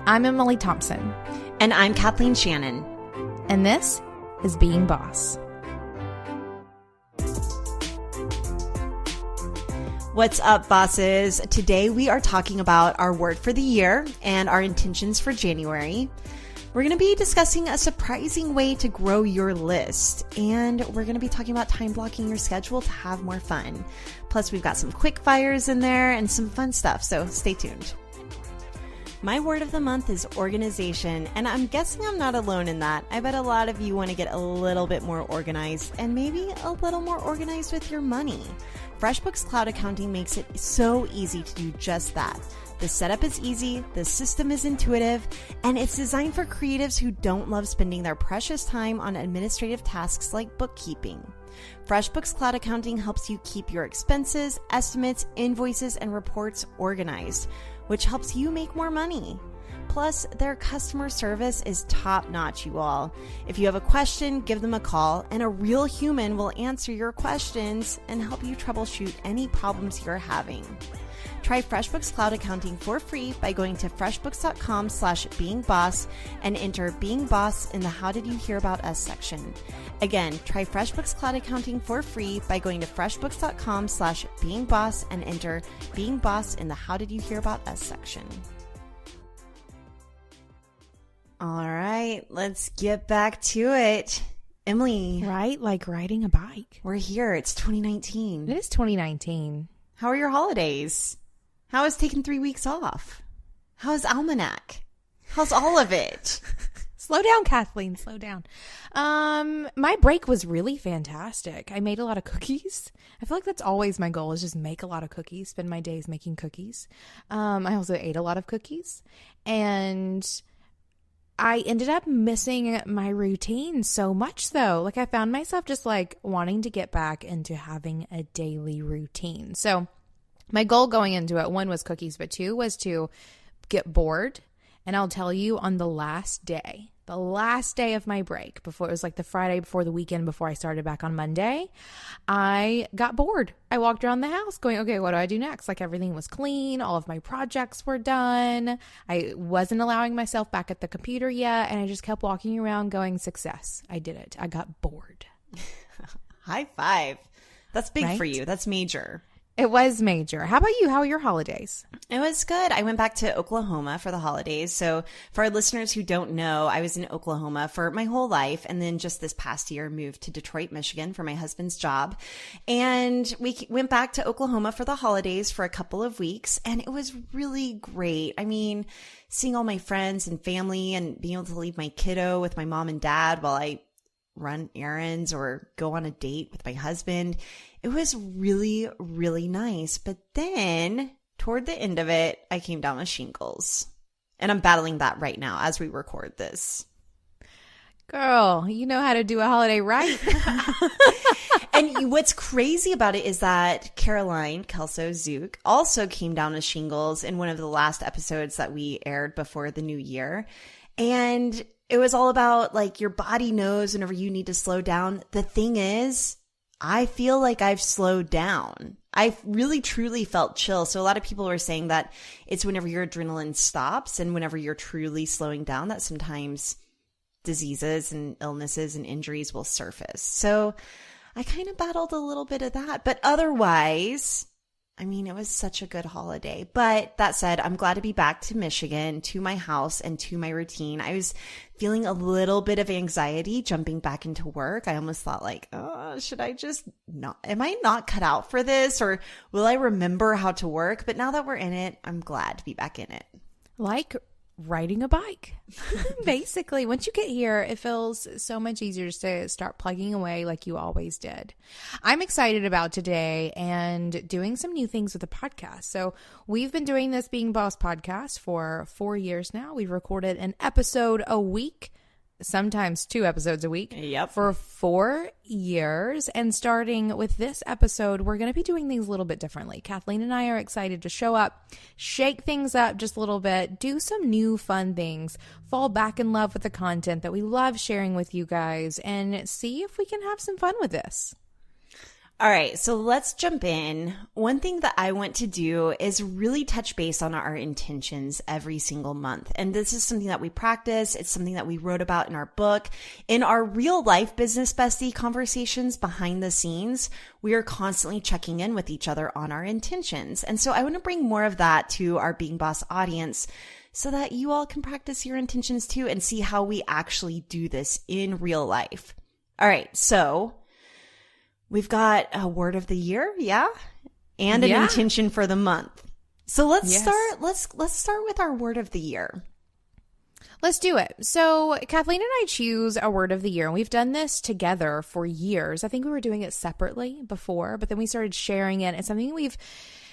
I'm Emily Thompson. And I'm Kathleen Shannon. And this is Being Boss. What's up, bosses? Today we are talking about our word for the year and our intentions for January. We're going to be discussing a surprising way to grow your list, and we're going to be talking about time blocking your schedule to have more fun. Plus, we've got some quick fires in there and some fun stuff, so stay tuned. My word of the month is organization, and I'm guessing I'm not alone in that. I bet a lot of you want to get a little bit more organized and maybe a little more organized with your money. FreshBooks Cloud Accounting makes it so easy to do just that. The setup is easy, the system is intuitive, and it's designed for creatives who don't love spending their precious time on administrative tasks like bookkeeping. FreshBooks Cloud Accounting helps you keep your expenses, estimates, invoices, and reports organized, which helps you make more money. Plus, their customer service is top-notch, you all. If you have a question, give them a call, and a real human will answer your questions and help you troubleshoot any problems you're having. Try FreshBooks Cloud Accounting for free by going to freshbooks.com/beingboss and enter Being Boss in the How Did You Hear About Us section. Again, try FreshBooks Cloud Accounting for free by going to freshbooks.com/beingboss and enter Being Boss in the How Did You Hear About Us section. All right, let's get back to it. Emily. Right? Like riding a bike. We're here. It's 2019. It is 2019. How are your holidays? How is taking 3 weeks off? How's Almanac? How's all of it? Slow down, Kathleen. Slow down. My break was really fantastic. I made a lot of cookies. I feel like that's always my goal, is just make a lot of cookies, spend my days making cookies. I also ate a lot of cookies. And I ended up missing my routine so much, though. Like, I found myself just like wanting to get back into having a daily routine. So my goal going into it, 1 was cookies, but 2 was to get bored. And I'll tell you, on the last day of my break, before it was like the Friday before the weekend, before I started back on Monday, I got bored. I walked around the house going, okay, what do I do next? Like, everything was clean. All of my projects were done. I wasn't allowing myself back at the computer yet. And I just kept walking around going, success. I did it. I got bored. High five. That's big Right? for you. That's major. It was major. How about you? How are your holidays? It was good. I went back to Oklahoma for the holidays. So for our listeners who don't know, I was in Oklahoma for my whole life. And then just this past year, moved to Detroit, Michigan for my husband's job. And we went back to Oklahoma for the holidays for a couple of weeks. And it was really great. I mean, seeing all my friends and family and being able to leave my kiddo with my mom and dad while I run errands or go on a date with my husband. It was really, really nice. But then toward the end of it, I came down with shingles. And I'm battling that right now as we record this. Girl, you know how to do a holiday right. And what's crazy about it is that Caroline Kelso-Zook also came down with shingles in one of the last episodes that we aired before the new year. And it was all about, like, your body knows whenever you need to slow down. The thing is, I feel like I've slowed down. I really, truly felt chill. So a lot of people were saying that it's whenever your adrenaline stops and whenever you're truly slowing down that sometimes diseases and illnesses and injuries will surface. So I kind of battled a little bit of that. But otherwise, I mean, it was such a good holiday. But that said, I'm glad to be back to Michigan, to my house, and to my routine. I was feeling a little bit of anxiety jumping back into work. I almost thought, like, oh, should I just not, am I not cut out for this? Or will I remember how to work? But now that we're in it, I'm glad to be back in it. Like riding a bike. Basically, once you get here, it feels so much easier just to start plugging away like you always did. I'm excited about today and doing some new things with the podcast. So we've been doing this Being Boss podcast for 4 years now. We've recorded an episode a week, sometimes 2 episodes a week for 4 years. And starting with this episode, we're going to be doing things a little bit differently. Kathleen and I are excited to show up, shake things up just a little bit, do some new fun things, fall back in love with the content that we love sharing with you guys, and see if we can have some fun with this. All right, so let's jump in. One thing that I want to do is really touch base on our intentions every single month. And this is something that we practice. It's something that we wrote about in our book. In our real life business bestie conversations behind the scenes, we are constantly checking in with each other on our intentions. And so I want to bring more of that to our Being Boss audience so that you all can practice your intentions too and see how we actually do this in real life. All right, so we've got a word of the year, yeah, and an intention for the month. So let's start. Let's start with our word of the year. Let's do it. So Kathleen and I choose a word of the year, and we've done this together for years. I think we were doing it separately before, but then we started sharing it. It's something we've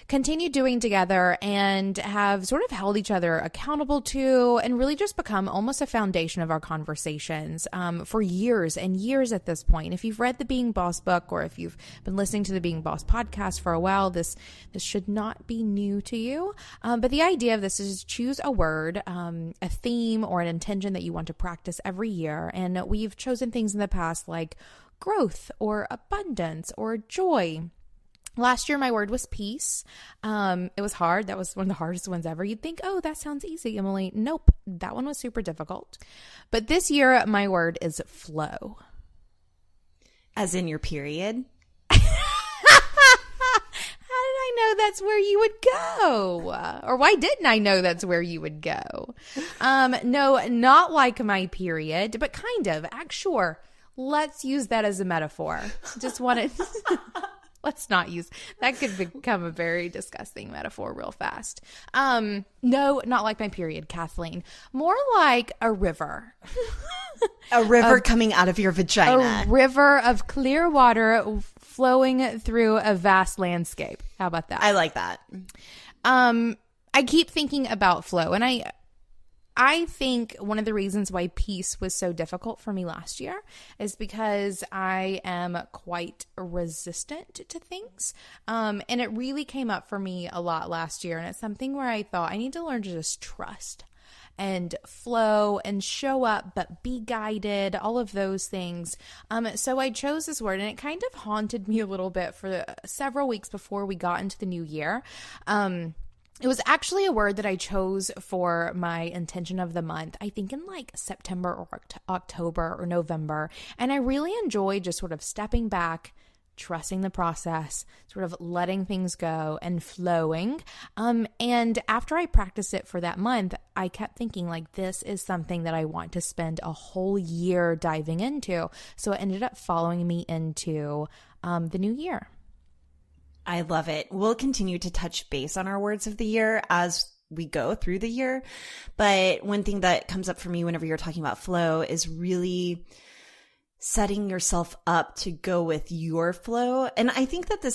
continued doing together and have sort of held each other accountable to, and really just become almost a foundation of our conversations for years and years at this point. If you've read the Being Boss book, or if you've been listening to the Being Boss podcast for a while, this should not be new to you. But the idea of this is choose a word, a theme, or an intention that you want to practice every year. And we've chosen things in the past like growth or abundance or joy. Last year, my word was peace. It was hard. That was one of the hardest ones ever. You'd think, oh, that sounds easy, Emily. Nope. That one was super difficult. But this year, my word is flow. As in your period? How did I know that's where you would go? Or why didn't I know that's where you would go? No, not like my period, but kind of. Sure. Let's use that as a metaphor. Just wanted... Let's not use that. Could become a very disgusting metaphor real fast. No, not like my period, Kathleen. More like a river. A river coming out of your vagina. A river of clear water flowing through a vast landscape. How about that? I like that. I keep thinking about flow, and I think one of the reasons why peace was so difficult for me last year is because I am quite resistant to things. And it really came up for me a lot last year. And it's something where I thought I need to learn to just trust and flow and show up, but be guided, all of those things. So I chose this word, and it kind of haunted me a little bit for several weeks before we got into the new year. It was actually a word that I chose for my intention of the month, I think in like September or October or November. And I really enjoyed just sort of stepping back, trusting the process, sort of letting things go and flowing. And after I practiced it for that month, I kept thinking like, this is something that I want to spend a whole year diving into. So it ended up following me into the new year. I love it. We'll continue to touch base on our words of the year as we go through the year. But one thing that comes up for me whenever you're talking about flow is really setting yourself up to go with your flow. And I think that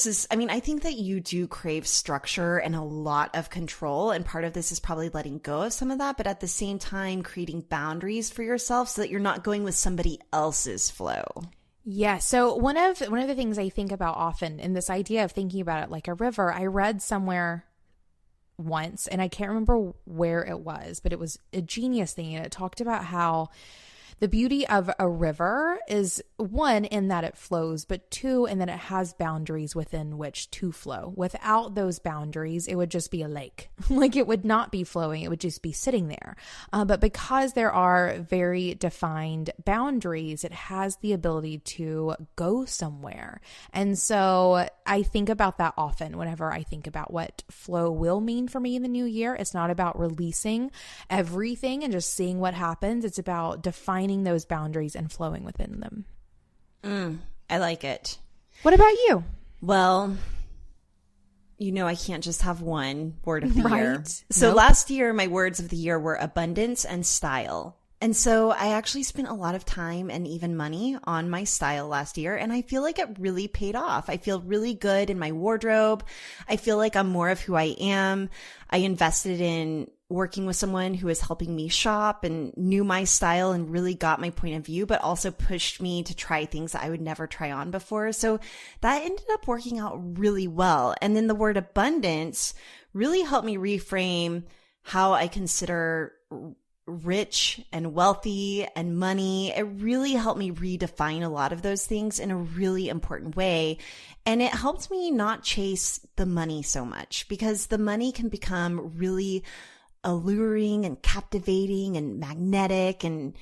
I think that you do crave structure and a lot of control. And part of this is probably letting go of some of that, but at the same time, creating boundaries for yourself so that you're not going with somebody else's flow. Yeah. So one of the things I think about often in this idea of thinking about it like a river, I read somewhere once, and I can't remember where it was, but it was a genius thing. And it talked about how the beauty of a river is, one, in that it flows, but two, in that it has boundaries within which to flow. Without those boundaries, it would just be a lake. Like it would not be flowing. It would just be sitting there. But because there are very defined boundaries, it has the ability to go somewhere. And so I think about that often whenever I think about what flow will mean for me in the new year. It's not about releasing everything and just seeing what happens. It's about defining those boundaries and flowing within them. I like it. What about you? Well, I can't just have one word of the Right. year. So last year, my words of the year were abundance and style. And so I actually spent a lot of time and even money on my style last year, and I feel like it really paid off. I feel really good in my wardrobe. I feel like I'm more of who I am. I invested in working with someone who is helping me shop and knew my style and really got my point of view, but also pushed me to try things that I would never try on before. So that ended up working out really well. And then the word abundance really helped me reframe how I consider rich and wealthy and money. It really helped me redefine a lot of those things in a really important way. And it helped me not chase the money so much, because the money can become really alluring and captivating and magnetic and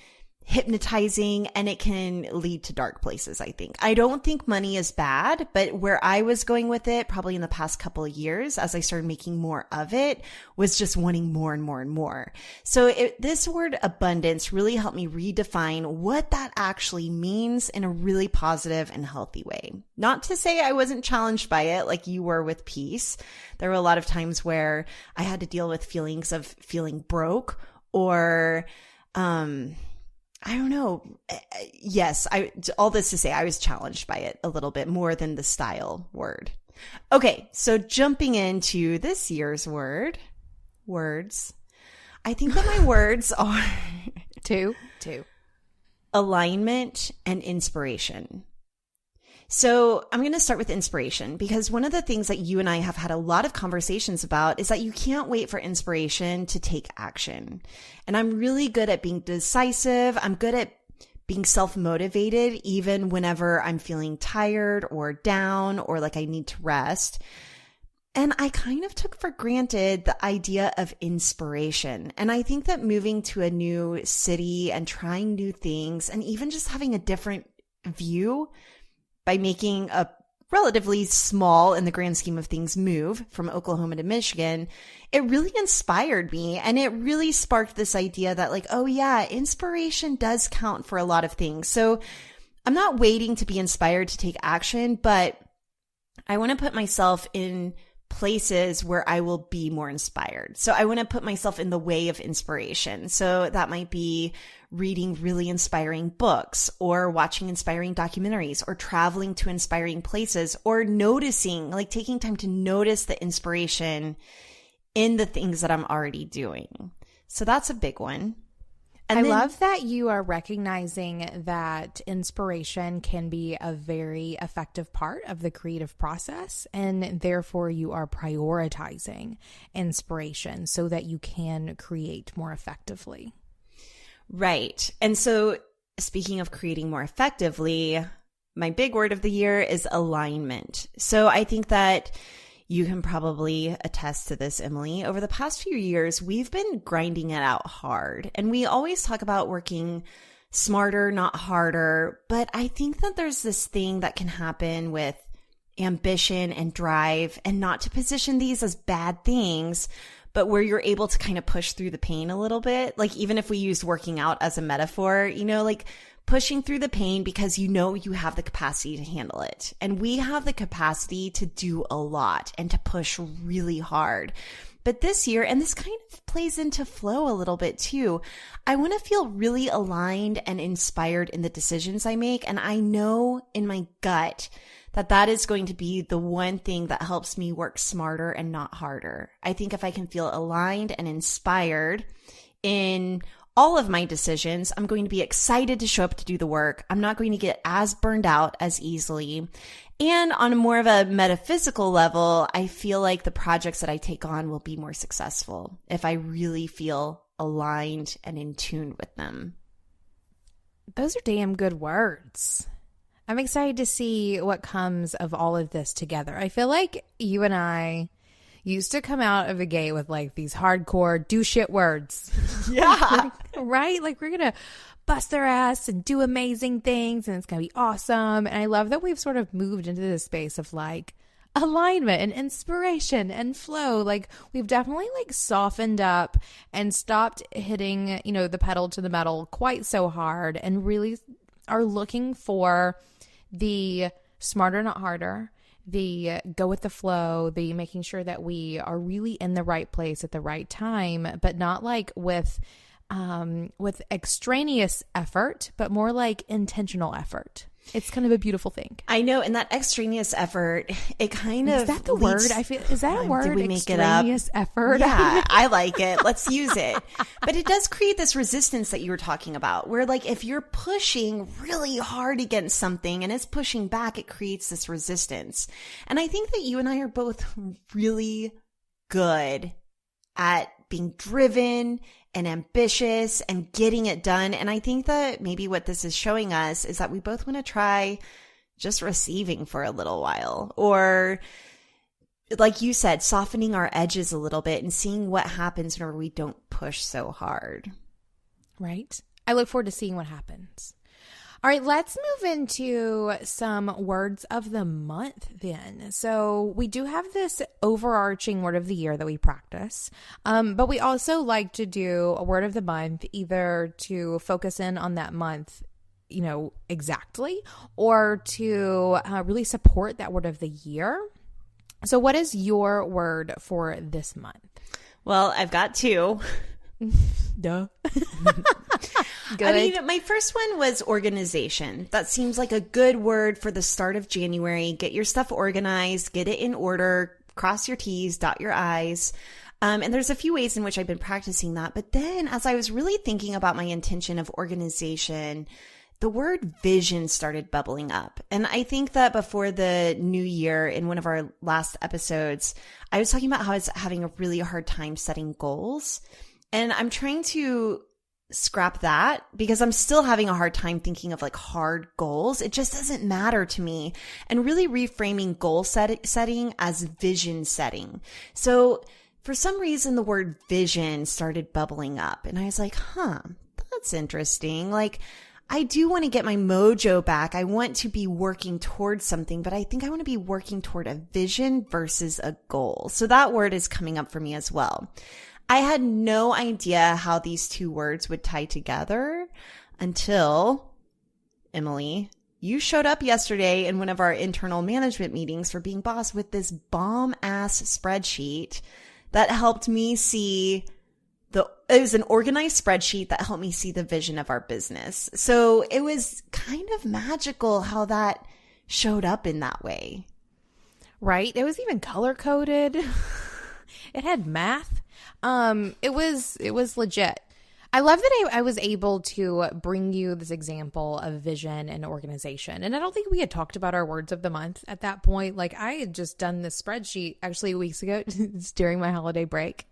hypnotizing, and it can lead to dark places, I think. I don't think money is bad, but where I was going with it probably in the past couple of years as I started making more of it was just wanting more and more and more. So this word abundance really helped me redefine what that actually means in a really positive and healthy way. Not to say I wasn't challenged by it like you were with peace. There were a lot of times where I had to deal with feelings of feeling broke or, I don't know. Yes, all this to say, I was challenged by it a little bit more than the style word. Okay, so jumping into this year's words. I think that my words are two, alignment and inspiration. So I'm going to start with inspiration, because one of the things that you and I have had a lot of conversations about is that you can't wait for inspiration to take action. And I'm really good at being decisive. I'm good at being self-motivated, even whenever I'm feeling tired or down or like I need to rest. And I kind of took for granted the idea of inspiration. And I think that moving to a new city and trying new things and even just having a different view by making a relatively small, in the grand scheme of things, move from Oklahoma to Michigan, it really inspired me. And it really sparked this idea that like, oh yeah, inspiration does count for a lot of things. So I'm not waiting to be inspired to take action, but I want to put myself in places where I will be more inspired. So I want to put myself in the way of inspiration. So that might be reading really inspiring books or watching inspiring documentaries or traveling to inspiring places or noticing, like taking time to notice the inspiration in the things that I'm already doing. So that's a big one. And I love that you are recognizing that inspiration can be a very effective part of the creative process, and therefore you are prioritizing inspiration so that you can create more effectively. Right. And so speaking of creating more effectively, my big word of the year is alignment. So I think that you can probably attest to this, Emily. Over the past few years, we've been grinding it out hard. And we always talk about working smarter, not harder. But I think that there's this thing that can happen with ambition and drive, and not to position these as bad things, but where you're able to kind of push through the pain a little bit. Like even if we used working out as a metaphor, like pushing through the pain because you have the capacity to handle it. And we have the capacity to do a lot and to push really hard. But this year, and this kind of plays into flow a little bit too, I want to feel really aligned and inspired in the decisions I make. And I know in my gut that is going to be the one thing that helps me work smarter and not harder. I think if I can feel aligned and inspired in all of my decisions, I'm going to be excited to show up to do the work. I'm not going to get as burned out as easily. And on a more of a metaphysical level, I feel like the projects that I take on will be more successful if I really feel aligned and in tune with them. Those are damn good words. I'm excited to see what comes of all of this together. I feel like you and I used to come out of the gate with like these hardcore do shit words. Yeah. Right? Like we're going to bust their ass and do amazing things and it's going to be awesome. And I love that we've sort of moved into this space of like alignment and inspiration and flow. Like we've definitely like softened up and stopped hitting, the pedal to the metal quite so hard, and really are looking for the smarter, not harder, the go with the flow, the making sure that we are really in the right place at the right time, but not like with extraneous effort, but more like intentional effort. It's kind of a beautiful thing. I know. And that extraneous effort, it kind of... Is that the word? I feel, is that a word? Did we make it up? Extraneous effort? Yeah, I like it. Let's use it. But it does create this resistance that you were talking about, where like if you're pushing really hard against something and it's pushing back, it creates this resistance. And I think that you and I are both really good at being driven and ambitious and getting it done. And I think that maybe what this is showing us is that we both want to try just receiving for a little while, or like you said, softening our edges a little bit and seeing what happens whenever we don't push so hard. Right. I look forward to seeing what happens. All right, let's move into some words of the month then. So we do have this overarching word of the year that we practice, but we also like to do a word of the month either to focus in on that month, exactly, or to really support that word of the year. So what is your word for this month? Well, I've got two. Duh. Good. I mean, my first one was organization. That seems like a good word for the start of January. Get your stuff organized, get it in order, cross your T's, dot your I's. And there's a few ways in which I've been practicing that. But then as I was really thinking about my intention of organization, the word vision started bubbling up. And I think that before the new year, in one of our last episodes, I was talking about how I was having a really hard time setting goals. And I'm trying to scrap that because I'm still having a hard time thinking of like hard goals. It just doesn't matter to me. And really reframing goal setting as vision setting. So for some reason, the word vision started bubbling up. And I was like, that's interesting. Like, I do want to get my mojo back. I want to be working towards something, but I think I want to be working toward a vision versus a goal. So that word is coming up for me as well. I had no idea how these two words would tie together until, Emily, you showed up yesterday in one of our internal management meetings for Being Boss with this bomb-ass spreadsheet that helped me see it was an organized spreadsheet that helped me see the vision of our business. So it was kind of magical how that showed up in that way. Right. It was even color coded. It had math. It was legit. I love that I was able to bring you this example of vision and organization. And I don't think we had talked about our words of the month at that point. Like, I had just done this spreadsheet actually weeks ago during my holiday break.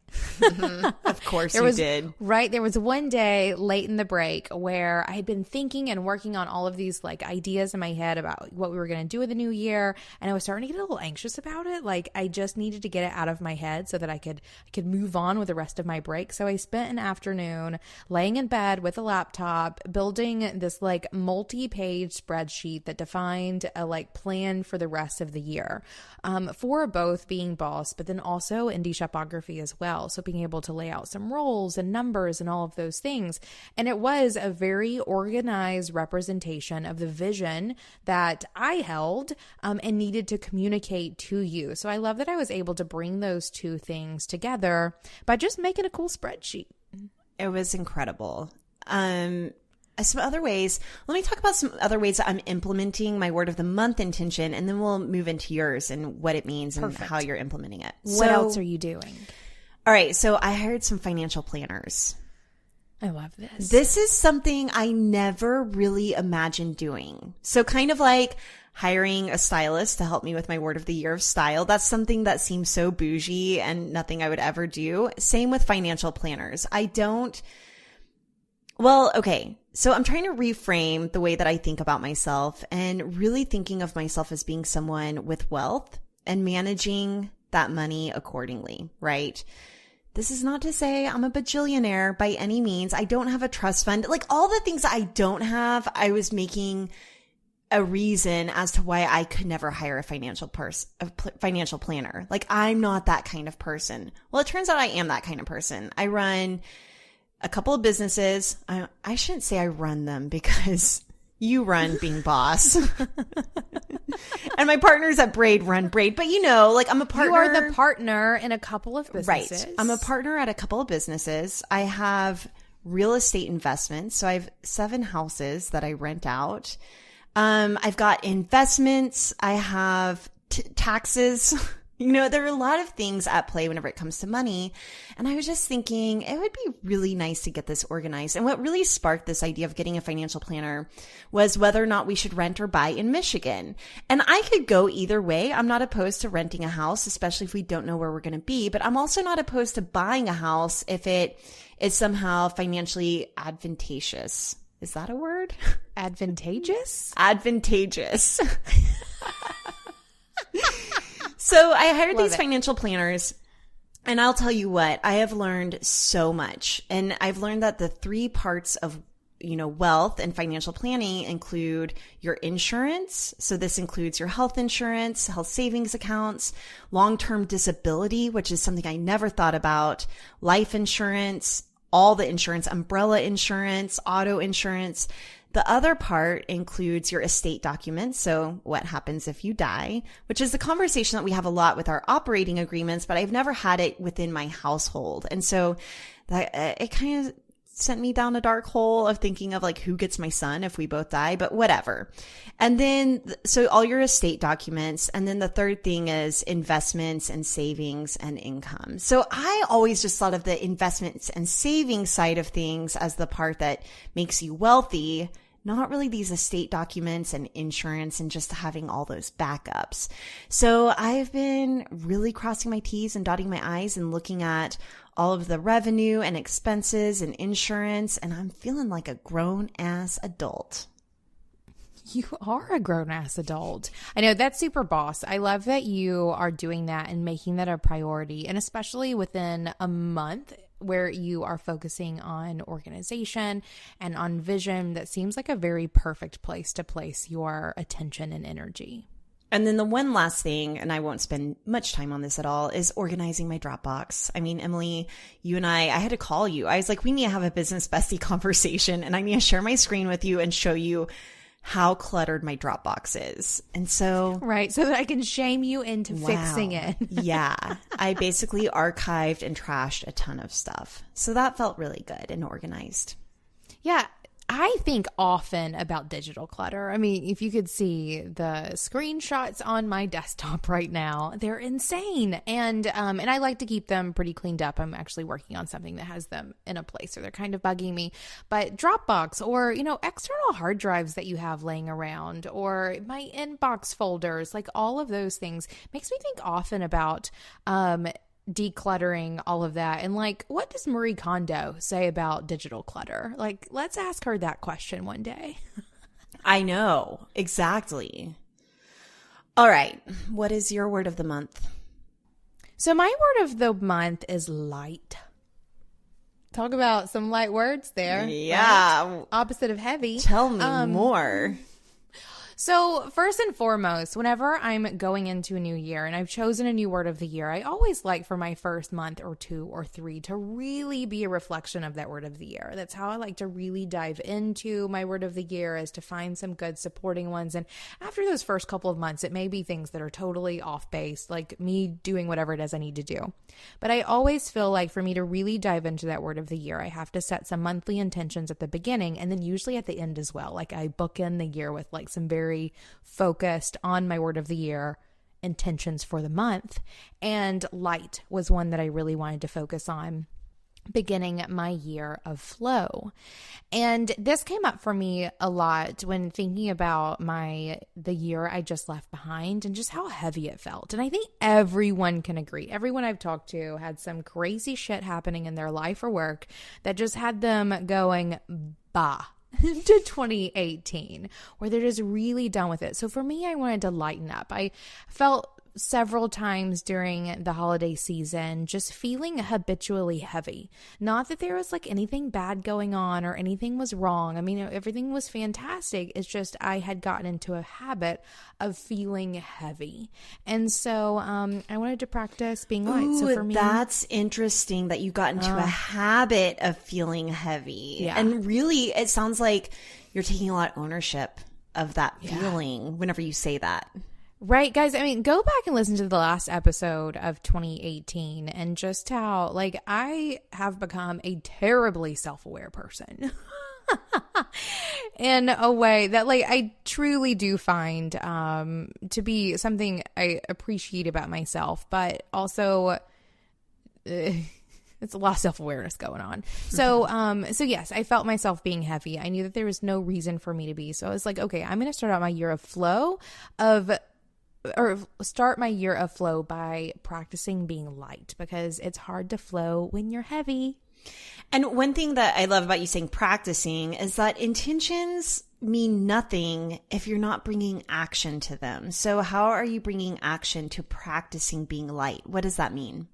Of course you did. Right. There was one day late in the break where I had been thinking and working on all of these like ideas in my head about what we were going to do in the new year. And I was starting to get a little anxious about it. Like, I just needed to get it out of my head so that I could move on with the rest of my break. So I spent an afternoon laying in bed with a laptop, building this like multi-page spreadsheet that defined a like plan for the rest of the year, for both Being Boss, but then also indie shopography as well. So being able to lay out some roles and numbers and all of those things. And it was a very organized representation of the vision that I held and needed to communicate to you. So I love that I was able to bring those two things together by just making a cool spreadsheet. It was incredible. Some other ways, let me talk about some other ways that I'm implementing my word of the month intention, and then we'll move into yours and what it means. Perfect. And how you're implementing it. What else are you doing? All right. So I hired some financial planners. I love this. This is something I never really imagined doing. So kind of like hiring a stylist to help me with my word of the year of style. That's something that seems so bougie and nothing I would ever do. Same with financial planners. Okay. So I'm trying to reframe the way that I think about myself and really thinking of myself as being someone with wealth and managing that money accordingly, right? This is not to say I'm a bajillionaire by any means. I don't have a trust fund. Like all the things I don't have, I was making a reason as to why I could never hire a financial planner. Like I'm not that kind of person. Well, it turns out I am that kind of person. I run a couple of businesses. I shouldn't say I run them because you run Being Boss. And my partners at Braid run Braid. But like I'm a partner. You are the partner in a couple of businesses. Right. I'm a partner at a couple of businesses. I have real estate investments. So I have 7 houses that I rent out. I've got investments. I have taxes. You know, there are a lot of things at play whenever it comes to money. And I was just thinking it would be really nice to get this organized. And what really sparked this idea of getting a financial planner was whether or not we should rent or buy in Michigan. And I could go either way. I'm not opposed to renting a house, especially if we don't know where we're going to be. But I'm also not opposed to buying a house if it is somehow financially advantageous. Is that a word? Advantageous? Advantageous. So I hired Love these it. financial planners, and I'll tell you what, I have learned so much. And I've learned that the 3 parts of, wealth and financial planning include your insurance. So this includes your health insurance, health savings accounts, long-term disability, which is something I never thought about, life insurance, all the insurance, umbrella insurance, auto insurance. The other part includes your estate documents. So what happens if you die, which is the conversation that we have a lot with our operating agreements, but I've never had it within my household. And so that it kind of sent me down a dark hole of thinking of like who gets my son if we both die, but whatever. And then, so all your estate documents. And then the third thing is investments and savings and income. So I always just thought of the investments and savings side of things as the part that makes you wealthy, not really these estate documents and insurance and just having all those backups. So I've been really crossing my T's and dotting my I's and looking at all of the revenue and expenses and insurance, and I'm feeling like a grown-ass adult. You are a grown-ass adult. I know, that's super boss. I love that you are doing that and making that a priority, and especially within a month where you are focusing on organization and on vision. That seems like a very perfect place to place your attention and energy. And then the one last thing, and I won't spend much time on this at all, is organizing my Dropbox. I mean, Emily, you and I had to call you. I was like, we need to have a business bestie conversation, and I need to share my screen with you and show you how cluttered my Dropbox is. And so, right, so that I can shame you into fixing it. Yeah. I basically archived and trashed a ton of stuff. So that felt really good and organized. Yeah. I think often about digital clutter. I mean, if you could see the screenshots on my desktop right now, they're insane. And I like to keep them pretty cleaned up. I'm actually working on something that has them in a place, or they're kind of bugging me. But Dropbox, or, external hard drives that you have laying around, or my inbox folders, like all of those things makes me think often about, decluttering all of that. And like, what does Marie Kondo say about digital clutter? Like, let's ask her that question one day. I know. Exactly. All right. What is your word of the month? So my word of the month is light. Talk about some light words there. Yeah. Right? Opposite of heavy. Tell me more. So first and foremost, whenever I'm going into a new year and I've chosen a new word of the year, I always like for my first month or 2 or 3 to really be a reflection of that word of the year. That's how I like to really dive into my word of the year, is to find some good supporting ones. And after those first couple of months, it may be things that are totally off base, like me doing whatever it is I need to do. But I always feel like for me to really dive into that word of the year, I have to set some monthly intentions at the beginning, and then usually at the end as well. Like I bookend the year with like some very focused on my word of the year intentions for the month. And light was one that I really wanted to focus on, beginning my year of flow. And this came up for me a lot when thinking about the year I just left behind and just how heavy it felt. And I think everyone can agree. Everyone I've talked to had some crazy shit happening in their life or work that just had them going, bah, to 2018, where they're just really done with it. So for me, I wanted to lighten up. I felt several times during the holiday season just feeling habitually heavy. Not that there was like anything bad going on or anything was wrong. I mean, everything was fantastic. It's just I had gotten into a habit of feeling heavy. And so I wanted to practice being light. Ooh, so for me, that's interesting that you got into a habit of feeling heavy. Yeah. And really, it sounds like you're taking a lot of ownership of that feeling whenever you say that. Right, guys. I mean, go back and listen to the last episode of 2018 and just how, like, I have become a terribly self-aware person. in a way that like I truly do find to be something I appreciate about myself, but also it's a lot of self-awareness going on. So yes, I felt myself being heavy. I knew that there was no reason for me to be. So I was like, okay, I'm going to start my year of flow by practicing being light, because it's hard to flow when you're heavy. And one thing that I love about you saying practicing is that intentions mean nothing if you're not bringing action to them. So how are you bringing action to practicing being light? What does that mean?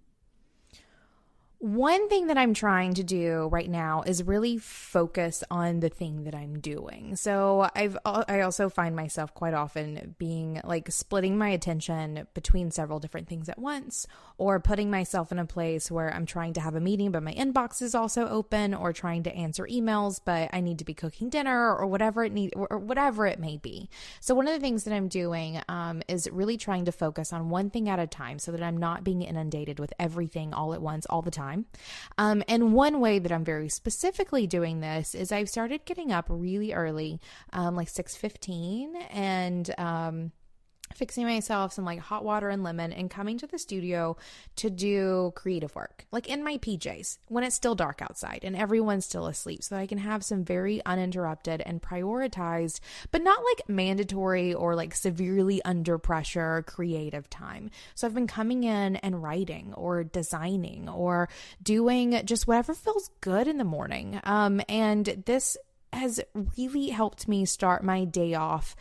One thing that I'm trying to do right now is really focus on the thing that I'm doing. So I also find myself quite often being like splitting my attention between several different things at once, or putting myself in a place where I'm trying to have a meeting, but my inbox is also open, or trying to answer emails, but I need to be cooking dinner, or whatever it may be. So one of the things that I'm doing is really trying to focus on one thing at a time, so that I'm not being inundated with everything all at once, all the time. And one way that I'm very specifically doing this is I've started getting up really early, like 6:15, and fixing myself some like hot water and lemon, and coming to the studio to do creative work, like in my PJs when it's still dark outside and everyone's still asleep, so that I can have some very uninterrupted and prioritized, but not like mandatory or like severely under pressure creative time. So I've been coming in and writing or designing or doing just whatever feels good in the morning. And this has really helped me start my day off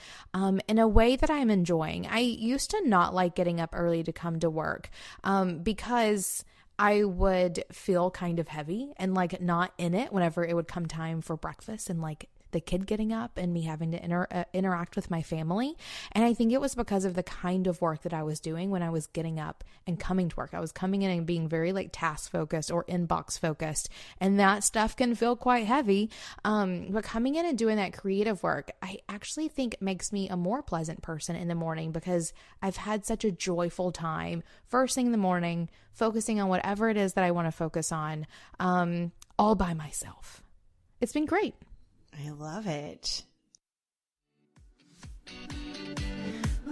in a way that I'm enjoying. I used to not like getting up early to come to work because I would feel kind of heavy and like not in it whenever it would come time for breakfast and like the kid getting up and me having to interact with my family. And I think it was because of the kind of work that I was doing when I was getting up and coming to work. I was coming in and being very like task focused or inbox focused, and that stuff can feel quite heavy. But coming in and doing that creative work, I actually think makes me a more pleasant person in the morning, because I've had such a joyful time first thing in the morning, focusing on whatever it is that I want to focus on, all by myself. It's been great. I love it.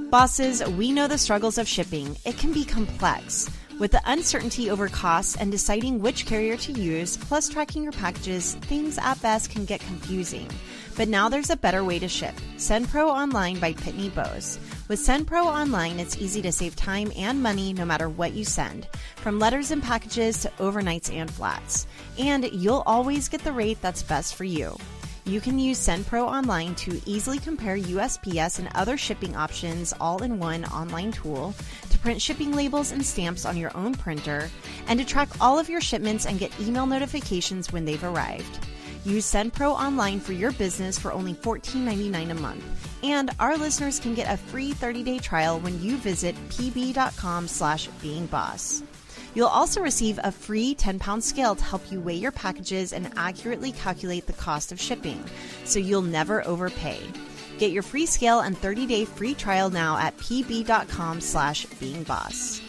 Bosses, we know the struggles of shipping. It can be complex. With the uncertainty over costs and deciding which carrier to use, plus tracking your packages, things at best can get confusing. But now there's a better way to ship. SendPro Online by Pitney Bowes. With SendPro Online, it's easy to save time and money no matter what you send, from letters and packages to overnights and flats. And you'll always get the rate that's best for you. You can use SendPro Online to easily compare USPS and other shipping options all in one online tool, to print shipping labels and stamps on your own printer, and to track all of your shipments and get email notifications when they've arrived. Use SendPro Online for your business for only $14.99 a month. And our listeners can get a free 30-day trial when you visit pb.com/beingboss. You'll also receive a free 10-pound scale to help you weigh your packages and accurately calculate the cost of shipping, so you'll never overpay. Get your free scale and 30-day free trial now at pb.com/beingboss.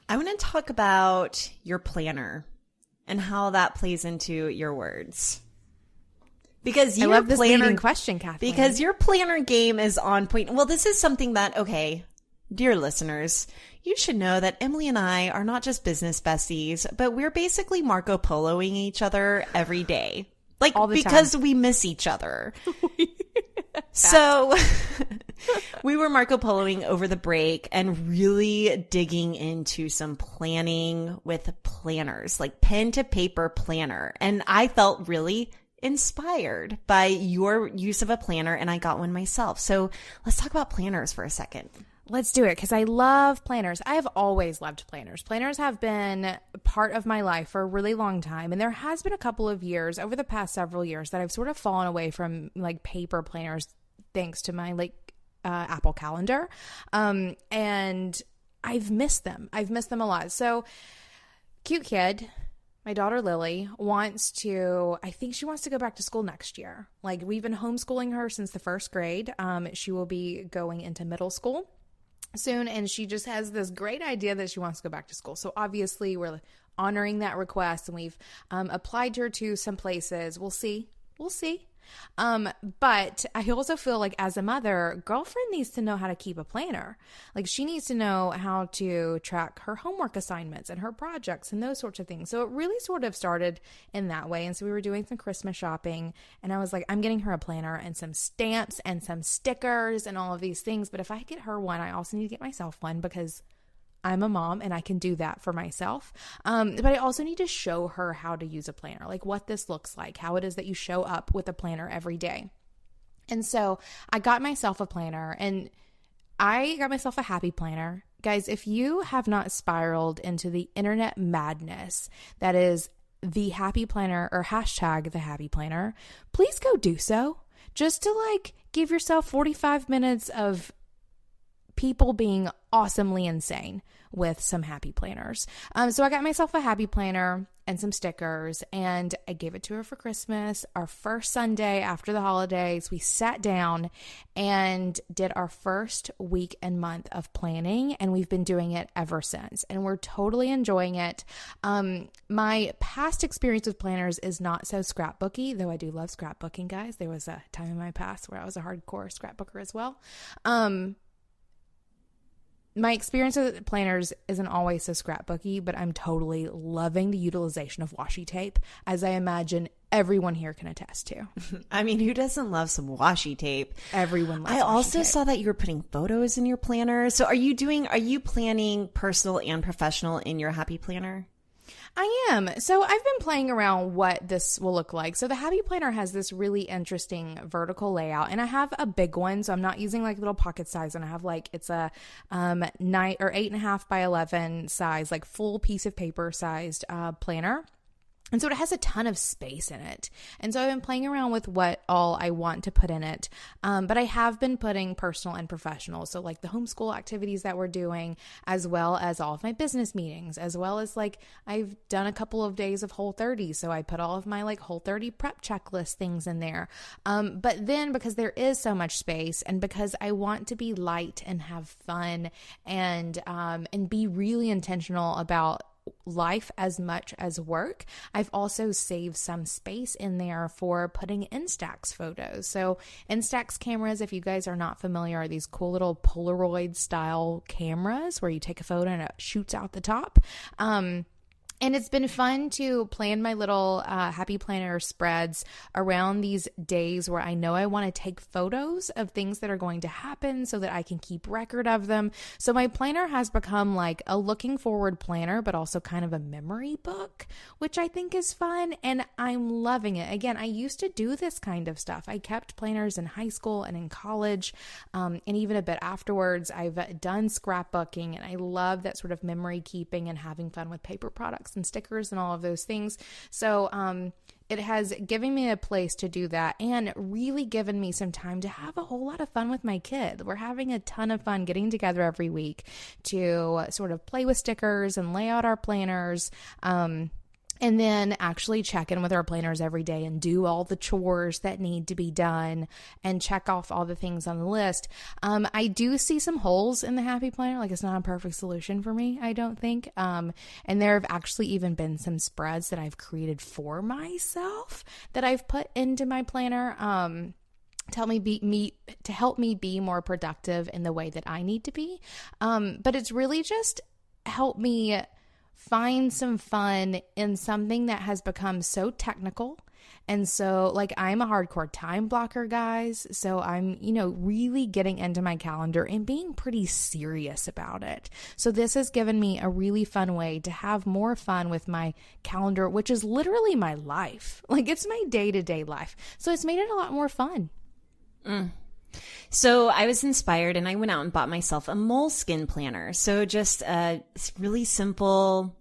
I want to talk about your planner and how that plays into your words. Because I love this leading question, Kathleen. Because your planner game is on point. Well, this is something that, okay, dear listeners, you should know that Emily and I are not just business besties, but we're basically Marco Poloing each other every day. Like, all the because time. we miss each other. So we were Marco Poloing over the break and really digging into some planning with planners, like pen to paper planner. And I felt really inspired by your use of a planner, and I got one myself. So let's talk about planners for a second. Let's do it, because I love planners. I have always loved planners. Planners have been part of my life for a really long time. And there has been a couple of years over the past several years that I've sort of fallen away from like paper planners, thanks to my Apple Calendar. And I've missed them. I've missed them a lot. So cute kid, my daughter Lily, I think she wants to go back to school next year. Like, we've been homeschooling her since the first grade. She will be going into middle school. soon, and she just has this great idea that she wants to go back to school. So obviously we're honoring that request, and we've applied her to some places. We'll see. But I also feel like as a mother, girlfriend needs to know how to keep a planner. Like she needs to know how to track her homework assignments and her projects and those sorts of things. So it really sort of started in that way. And so we were doing some Christmas shopping, and I was like, I'm getting her a planner and some stamps and some stickers and all of these things. But if I get her one, I also need to get myself one because I'm a mom and I can do that for myself. But I also need to show her how to use a planner, like what this looks like, how it is that you show up with a planner every day. And so I got myself a planner, and I got myself a happy planner. Guys, if you have not spiraled into the internet madness that is the happy planner or hashtag the happy planner, please go do so. Just to like give yourself 45 minutes of people being awesomely insane with some happy planners. So I got myself a happy planner and some stickers, and I gave it to her for Christmas. Our first Sunday after the holidays, we sat down and did our first week and month of planning, and we've been doing it ever since, and we're totally enjoying it. My past experience with planners is not so scrapbooky, though I do love scrapbooking, guys. There was a time in my past where I was a hardcore scrapbooker as well. My experience with planners isn't always so scrapbooky, but I'm totally loving the utilization of washi tape, as I imagine everyone here can attest to. I mean, who doesn't love some washi tape? Everyone loves I washi also tape. saw that you were putting photos in your planner. So are you planning personal and professional in your happy planner? I am. So I've been playing around what this will look like. So the Happy Planner has this really interesting vertical layout, and I have a big one. So I'm not using like little pocket size, and I have like, it's a 8.5 by 11 size, like full piece of paper sized planner. And so it has a ton of space in it. And so I've been playing around with what all I want to put in it. But I have been putting personal and professional. So like the homeschool activities that we're doing, as well as all of my business meetings, as well as like I've done a couple of days of Whole30. So I put all of my like Whole30 prep checklist things in there. But then because there is so much space, and because I want to be light and have fun and be really intentional about life as much as work, I've also saved some space in there for putting Instax photos. So Instax cameras, if you guys are not familiar, are these cool little Polaroid style cameras where you take a photo and it shoots out the top. And it's been fun to plan my little happy planner spreads around these days where I know I want to take photos of things that are going to happen so that I can keep record of them. So my planner has become like a looking forward planner, but also kind of a memory book, which I think is fun, and I'm loving it. Again, I used to do this kind of stuff. I kept planners in high school and in college, and even a bit afterwards. I've done scrapbooking, and I love that sort of memory keeping and having fun with paper products and stickers and all of those things. So it has given me a place to do that, and really given me some time to have a whole lot of fun with my kid. We're having a ton of fun getting together every week to sort of play with stickers and lay out our planners. And then actually check in with our planners every day and do all the chores that need to be done and check off all the things on the list. I do see some holes in the happy planner. Like, it's not a perfect solution for me, I don't think. And there have actually even been some spreads that I've created for myself that I've put into my planner. To help me be more productive in the way that I need to be. But it's really just helped me find some fun in something that has become so technical. And so like, I'm a hardcore time blocker, guys. So I'm, really getting into my calendar and being pretty serious about it. So this has given me a really fun way to have more fun with my calendar, which is literally my life. Like, it's my day-to-day life. So it's made it a lot more fun. So I was inspired, and I went out and bought myself a moleskin planner. So just a really simple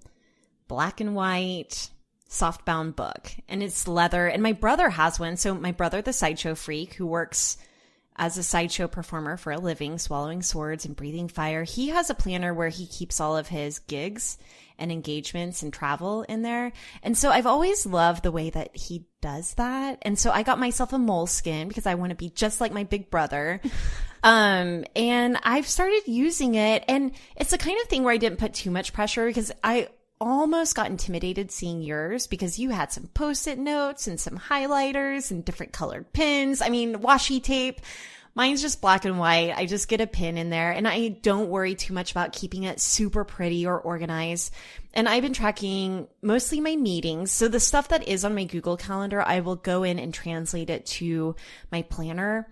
black and white softbound book, and it's leather. And my brother has one. So my brother, the sideshow freak who works as a sideshow performer for a living, swallowing swords and breathing fire, he has a planner where he keeps all of his gigs and engagements and travel in there. And so I've always loved the way that he does that. And so I got myself a moleskin because I want to be just like my big brother. And I've started using it, and it's the kind of thing where I didn't put too much pressure because I almost got intimidated seeing yours because you had some Post-it notes and some highlighters and different colored pins. I mean, washi tape. Mine's just black and white. I just get a pin in there and I don't worry too much about keeping it super pretty or organized. And I've been tracking mostly my meetings. So the stuff that is on my Google Calendar, I will go in and translate it to my planner.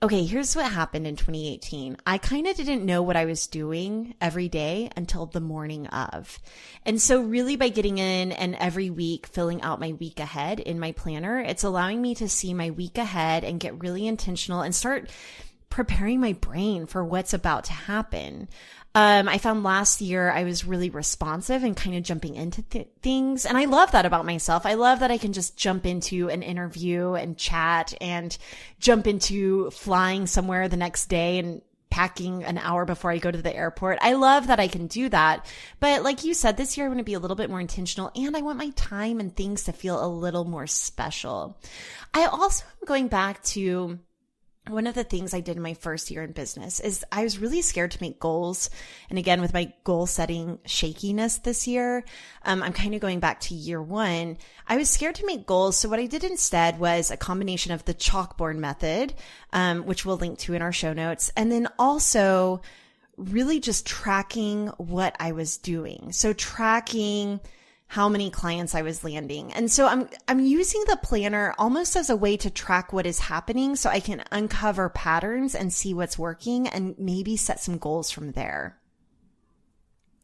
Okay, here's what happened in 2018. I kind of didn't know what I was doing every day until the morning of. And so really by getting in and every week filling out my week ahead in my planner, it's allowing me to see my week ahead and get really intentional and start preparing my brain for what's about to happen. I found last year I was really responsive and kind of jumping into things. And I love that about myself. I love that I can just jump into an interview and chat and jump into flying somewhere the next day and packing an hour before I go to the airport. I love that I can do that. But like you said, this year I want to be a little bit more intentional and I want my time and things to feel a little more special. I also am going back to one of the things I did in my first year in business is I was really scared to make goals. And again, with my goal setting shakiness this year, I'm kind of going back to year one. I was scared to make goals. So what I did instead was a combination of the chalkboard method, which we'll link to in our show notes. And then also really just tracking what I was doing. So tracking how many clients I was landing. And so I'm using the planner almost as a way to track what is happening so I can uncover patterns and see what's working and maybe set some goals from there.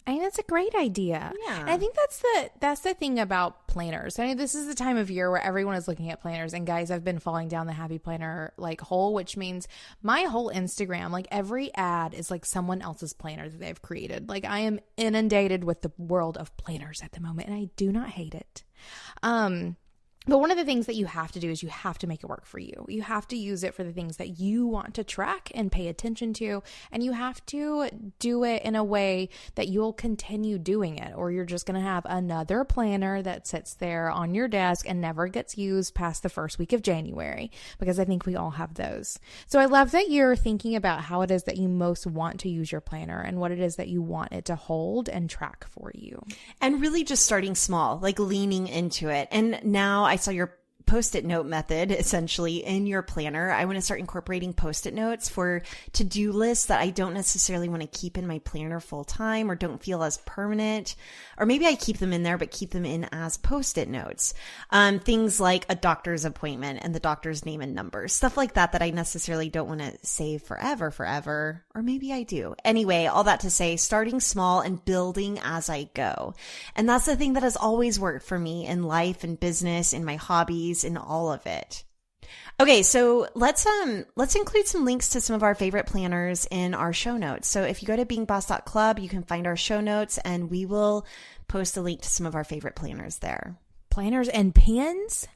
I think that's a great idea. Yeah. And I think that's the thing about planners. I mean, this is the time of year where everyone is looking at planners. And guys, I've been falling down the happy planner hole, which means my whole Instagram, every ad is someone else's planner that they've created. I am inundated with the world of planners at the moment, and I do not hate it. But one of the things that you have to do is you have to make it work for you. You have to use it for the things that you want to track and pay attention to. And you have to do it in a way that you'll continue doing it, or you're just going to have another planner that sits there on your desk and never gets used past the first week of January, because I think we all have those. So I love that you're thinking about how it is that you most want to use your planner and what it is that you want it to hold and track for you. And really just starting small, leaning into it. And now I saw your Post-it note method essentially in your planner. I want to start incorporating Post-it notes for to-do lists that I don't necessarily want to keep in my planner full time or don't feel as permanent. Or maybe I keep them in there, but keep them in as Post-it notes. Things like a doctor's appointment and the doctor's name and number, stuff like that I necessarily don't want to save forever, or maybe I do. Anyway, all that to say, starting small and building as I go. And that's the thing that has always worked for me in life and business, in my hobbies, in all of it. Okay, so let's include some links to some of our favorite planners in our show notes. So if you go to beingboss.club, you can find our show notes and we will post a link to some of our favorite planners there. Planners and pens?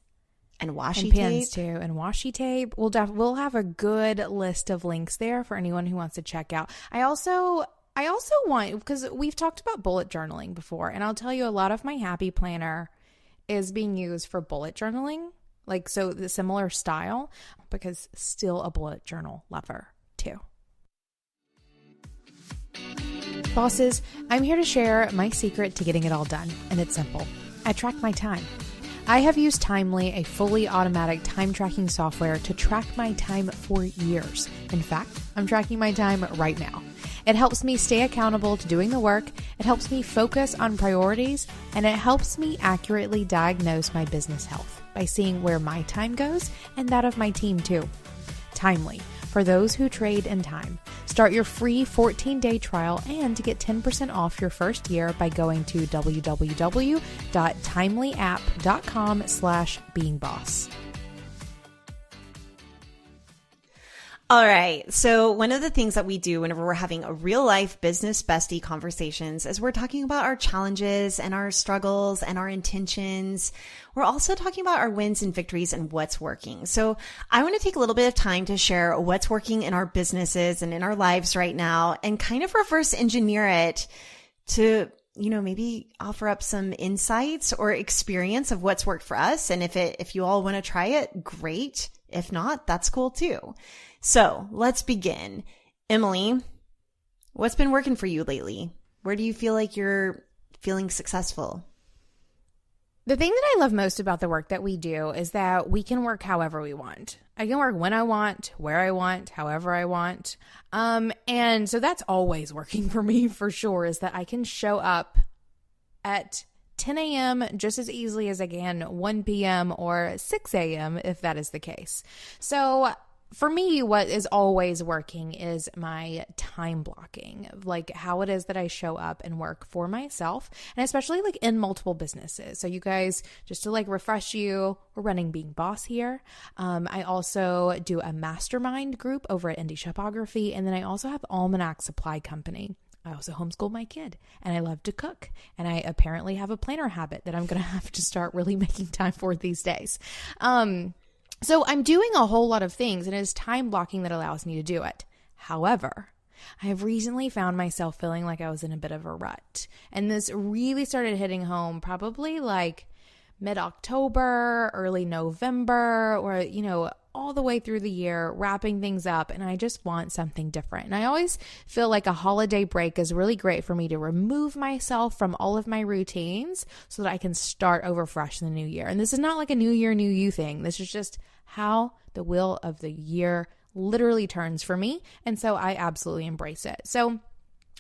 And washi and tape. Pens too, and washi tape. We'll have a good list of links there for anyone who wants to check out. I also want, because we've talked about bullet journaling before, and I'll tell you a lot of my happy planner is being used for bullet journaling, so the similar style, because still a bullet journal lover too. Bosses, I'm here to share my secret to getting it all done, and it's simple. I track my time. I have used Timely, a fully automatic time tracking software, to track my time for years. In fact, I'm tracking my time right now. It helps me stay accountable to doing the work, it helps me focus on priorities, and it helps me accurately diagnose my business health by seeing where my time goes and that of my team too. Timely, for those who trade in time. Start your free 14-day trial and to get 10% off your first year by going to www.timelyapp.com/beingboss. All right. So one of the things that we do whenever we're having a real life business bestie conversations is we're talking about our challenges and our struggles and our intentions. We're also talking about our wins and victories and what's working. So I want to take a little bit of time to share what's working in our businesses and in our lives right now and kind of reverse engineer it to maybe offer up some insights or experience of what's worked for us. And if you all want to try it, great. If not, that's cool too. So let's begin. Emily, what's been working for you lately? Where do you feel like you're feeling successful? The thing that I love most about the work that we do is that we can work however we want. I can work when I want, where I want, however I want. And so that's always working for me for sure, is that I can show up at 10 a.m. just as easily as I can 1 p.m. or 6 a.m. if that is the case. So for me, what is always working is my time blocking, like how it is that I show up and work for myself, and especially like in multiple businesses. So you guys, just to like refresh you, we're running Being Boss here. I also do a mastermind group over at Indie Shopography, and then I also have Almanac Supply Company. I also homeschool my kid, and I love to cook, and I apparently have a planner habit that I'm going to have to start really making time for these days. So I'm doing a whole lot of things, and it is time blocking that allows me to do it. However, I have recently found myself feeling like I was in a bit of a rut, and this really started hitting home probably like mid-October, early November, or, all the way through the year, wrapping things up, and I just want something different. And I always feel like a holiday break is really great for me to remove myself from all of my routines so that I can start over fresh in the new year. And this is not like a new year, new you thing. This is just how the wheel of the year literally turns for me. And so I absolutely embrace it. So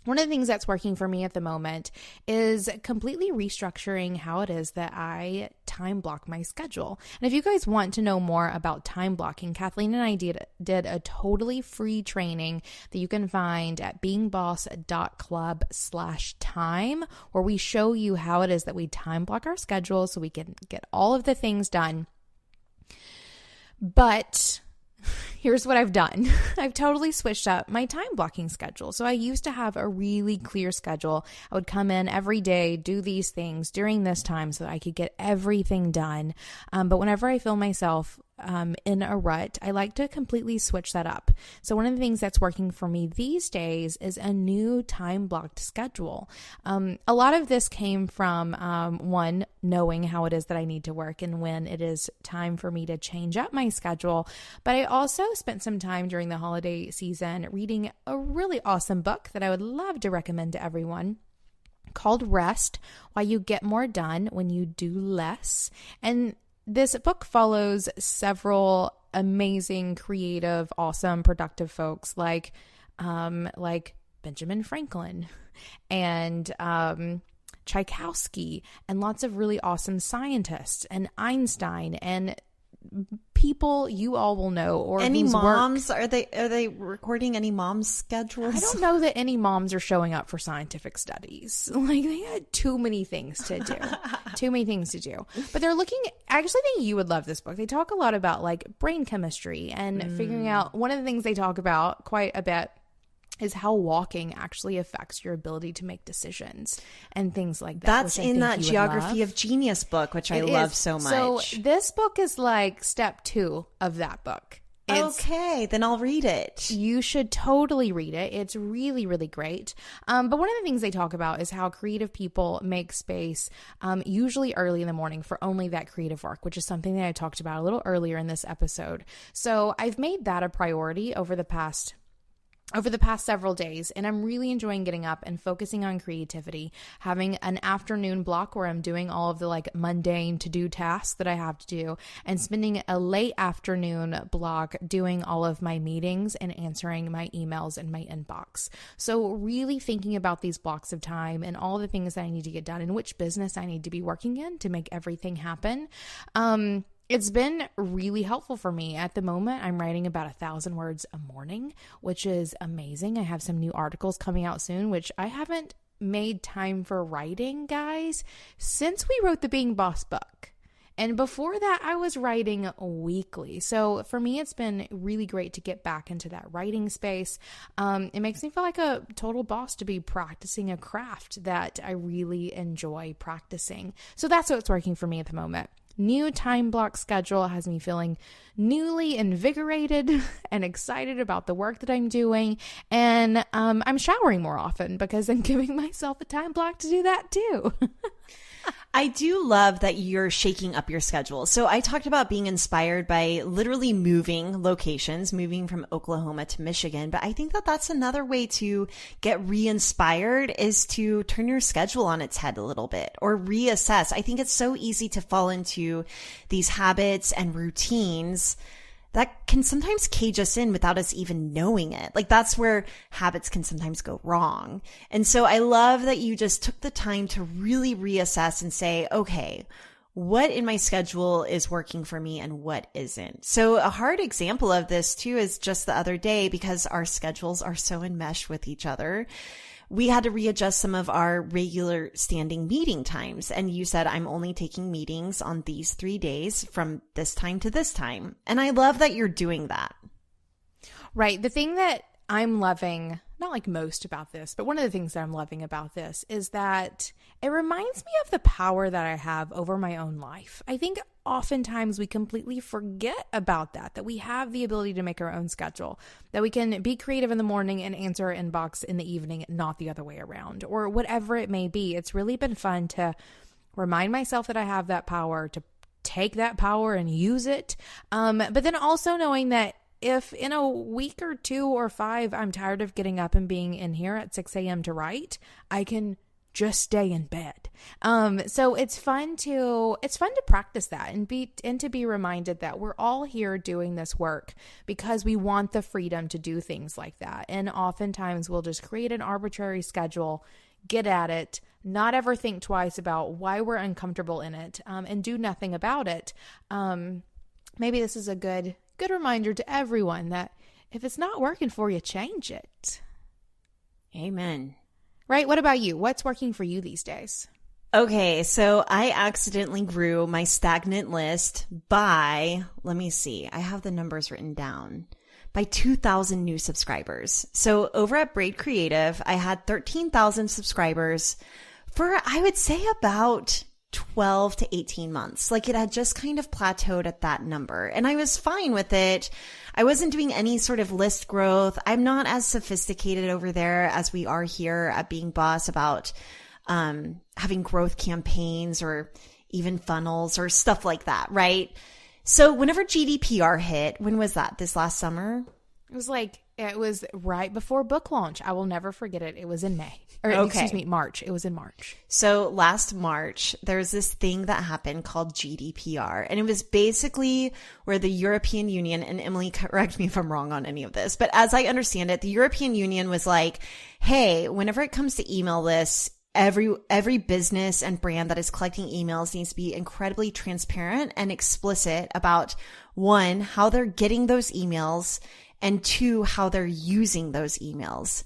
one of the things that's working for me at the moment is completely restructuring how it is that I time block my schedule. And if you guys want to know more about time blocking, Kathleen and I did a totally free training that you can find at beingboss.club/time, where we show you how it is that we time block our schedule so we can get all of the things done. But here's what I've done. I've totally switched up my time blocking schedule. So I used to have a really clear schedule. I would come in every day, do these things during this time so that I could get everything done. But whenever I feel myself in a rut, I like to completely switch that up. So one of the things that's working for me these days is a new time blocked schedule. A lot of this came from one, knowing how it is that I need to work and when it is time for me to change up my schedule. But I also spent some time during the holiday season reading a really awesome book that I would love to recommend to everyone, called Rest: Why You Get More Done When You Do Less. And this book follows several amazing, creative, awesome, productive folks like Benjamin Franklin and Tchaikovsky, and lots of really awesome scientists, and Einstein, and people you all will know. Or any moms? Are they recording any moms' schedules? I don't know that any moms are showing up for scientific studies. Like, they had too many things to do. But they're looking. I actually think you would love this book. They talk a lot about like brain chemistry and figuring out. One of the things they talk about quite a bit is how walking actually affects your ability to make decisions and things like that. That's in that Geography of Genius book, which I love so much. So this book is like step 2 of that book. Okay, then I'll read it. You should totally read it. It's really, really great. But one of the things they talk about is how creative people make space, usually early in the morning, for only that creative work, which is something that I talked about a little earlier in this episode. So I've made that a priority over the past several days, and I'm really enjoying getting up and focusing on creativity, having an afternoon block where I'm doing all of the like mundane to-do tasks that I have to do, and spending a late afternoon block doing all of my meetings and answering my emails in my inbox. So really thinking about these blocks of time and all the things that I need to get done and which business I need to be working in to make everything happen. It's been really helpful for me. At the moment, I'm writing about 1,000 words a morning, which is amazing. I have some new articles coming out soon, which I haven't made time for writing, guys, since we wrote the Being Boss book. And before that, I was writing weekly. So for me, it's been really great to get back into that writing space. It makes me feel like a total boss to be practicing a craft that I really enjoy practicing. So that's what's working for me at the moment. new time block schedule has me feeling newly invigorated and excited about the work that I'm doing. And I'm showering more often because I'm giving myself a time block to do that too. I do love that you're shaking up your schedule. So I talked about being inspired by literally moving locations, moving from Oklahoma to Michigan. But I think that that's another way to get re-inspired is to turn your schedule on its head a little bit or reassess. I think it's so easy to fall into these habits and routines that can sometimes cage us in without us even knowing it. Like that's where habits can sometimes go wrong. And so I love that you just took the time to really reassess and say, okay, what in my schedule is working for me and what isn't? So a hard example of this too is just the other day, because our schedules are so enmeshed with each other, we had to readjust some of our regular standing meeting times. And you said, I'm only taking meetings on these 3 days from this time to this time. And I love that you're doing that. Right. The thing that I'm loving, not like most about this, but one of the things that I'm loving about this is that it reminds me of the power that I have over my own life. I think oftentimes we completely forget about that we have the ability to make our own schedule, that we can be creative in the morning and answer our inbox in the evening, not the other way around, or whatever it may be. It's really been fun to remind myself that I have that power, to take that power and use it. But then also knowing that if in a week or 2 or 5, I'm tired of getting up and being in here at 6 a.m. to write, I can just stay in bed. So it's fun to practice that and to be reminded that we're all here doing this work because we want the freedom to do things like that. And oftentimes we'll just create an arbitrary schedule, get at it, not ever think twice about why we're uncomfortable in it, and do nothing about it. Maybe this is a good reminder to everyone that if it's not working for you, change it. Amen. Right? What about you? What's working for you these days? Okay, so I accidentally grew my stagnant list by, let me see, I have the numbers written down, by 2,000 new subscribers. So over at Braid Creative, I had 13,000 subscribers for, I would say, about 12 to 18 months. Like it had just kind of plateaued at that number. And I was fine with it. I wasn't doing any sort of list growth. I'm not as sophisticated over there as we are here at Being Boss about having growth campaigns or even funnels or stuff like that, right? So whenever GDPR hit, when was that? This last summer? It was right before book launch. I will never forget it. It was in May. March. It was in March. So last March, there's this thing that happened called GDPR. And it was basically where the European Union, and Emily, correct me if I'm wrong on any of this, but as I understand it, the European Union was like, hey, whenever it comes to email lists, every business and brand that is collecting emails needs to be incredibly transparent and explicit about, 1, how they're getting those emails, and 2, how they're using those emails.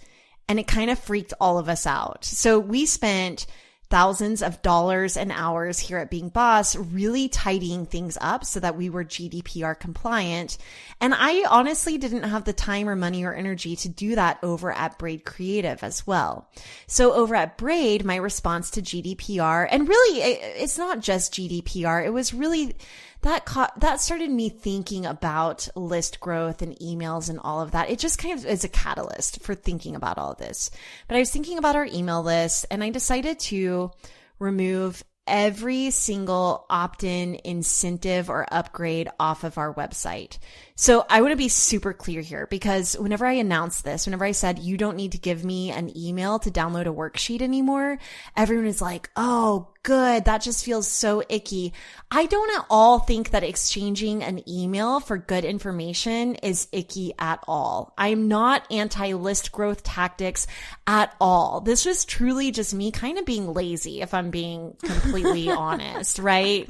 And it kind of freaked all of us out. So we spent thousands of dollars and hours here at Being Boss really tidying things up so that we were GDPR compliant. And I honestly didn't have the time or money or energy to do that over at Braid Creative as well. So over at Braid, my response to GDPR, and really it's not just GDPR, it was really that started me thinking about list growth and emails and all of that. It just kind of is a catalyst for thinking about all of this. But I was thinking about our email list and I decided to remove every single opt-in incentive or upgrade off of our website. So I want to be super clear here because whenever I announced this, whenever I said you don't need to give me an email to download a worksheet anymore, everyone is like, oh, good. That just feels so icky. I don't at all think that exchanging an email for good information is icky at all. I'm not anti-list growth tactics at all. This was truly just me kind of being lazy, if I'm being completely honest, right?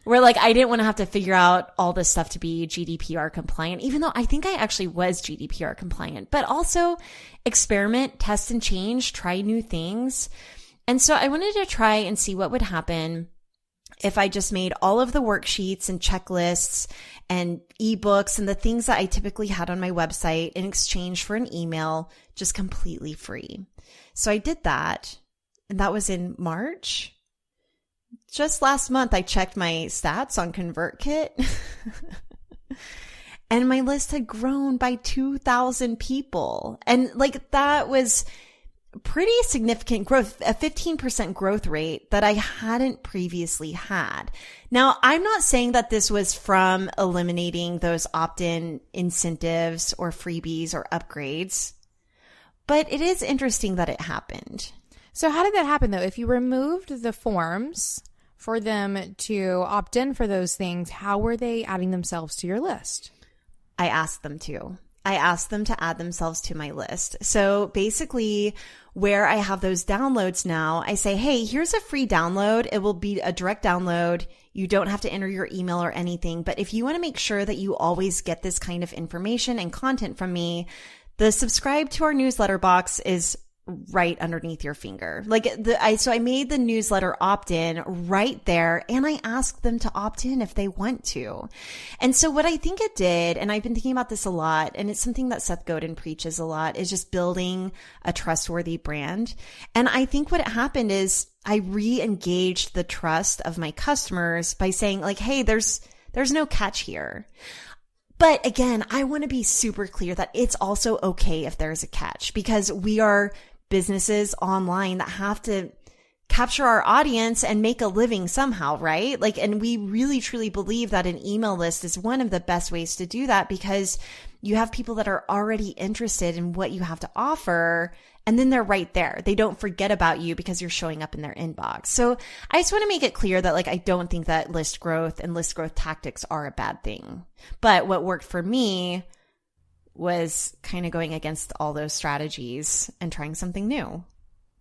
Where like I didn't want to have to figure out all this stuff to be GDPR compliant, even though I think I actually was GDPR compliant, but also experiment, test and change, try new things. And so I wanted to try and see what would happen if I just made all of the worksheets and checklists and ebooks and the things that I typically had on my website in exchange for an email just completely free. So I did that, and that was in March. just last month, I checked my stats on ConvertKit and my list had grown by 2,000 people. And like that was pretty significant growth, a 15% growth rate that I hadn't previously had. Now, I'm not saying that this was from eliminating those opt-in incentives or freebies or upgrades, but it is interesting that it happened. So how did that happen, though? If you removed the forms for them to opt in for those things, how were they adding themselves to your list? I asked them to. I asked them to add themselves to my list. So basically, where I have those downloads now, I say, hey, here's a free download. It will be a direct download. You don't have to enter your email or anything. But if you want to make sure that you always get this kind of information and content from me, the subscribe to our newsletter box is right underneath your finger. So I made the newsletter opt-in right there, and I asked them to opt in if they want to. And so what I think it did, and I've been thinking about this a lot, and it's something that Seth Godin preaches a lot, is just building a trustworthy brand. And I think what happened is I re-engaged the trust of my customers by saying like, hey, there's no catch here. But again, I want to be super clear that it's also okay if there's a catch, because we are businesses online that have to capture our audience and make a living somehow, right? And we really truly believe that an email list is one of the best ways to do that, because you have people that are already interested in what you have to offer, and then they're right there. They don't forget about you because you're showing up in their inbox. So I just want to make it clear that I don't think that list growth and list growth tactics are a bad thing. But what worked for me was kind of going against all those strategies and trying something new.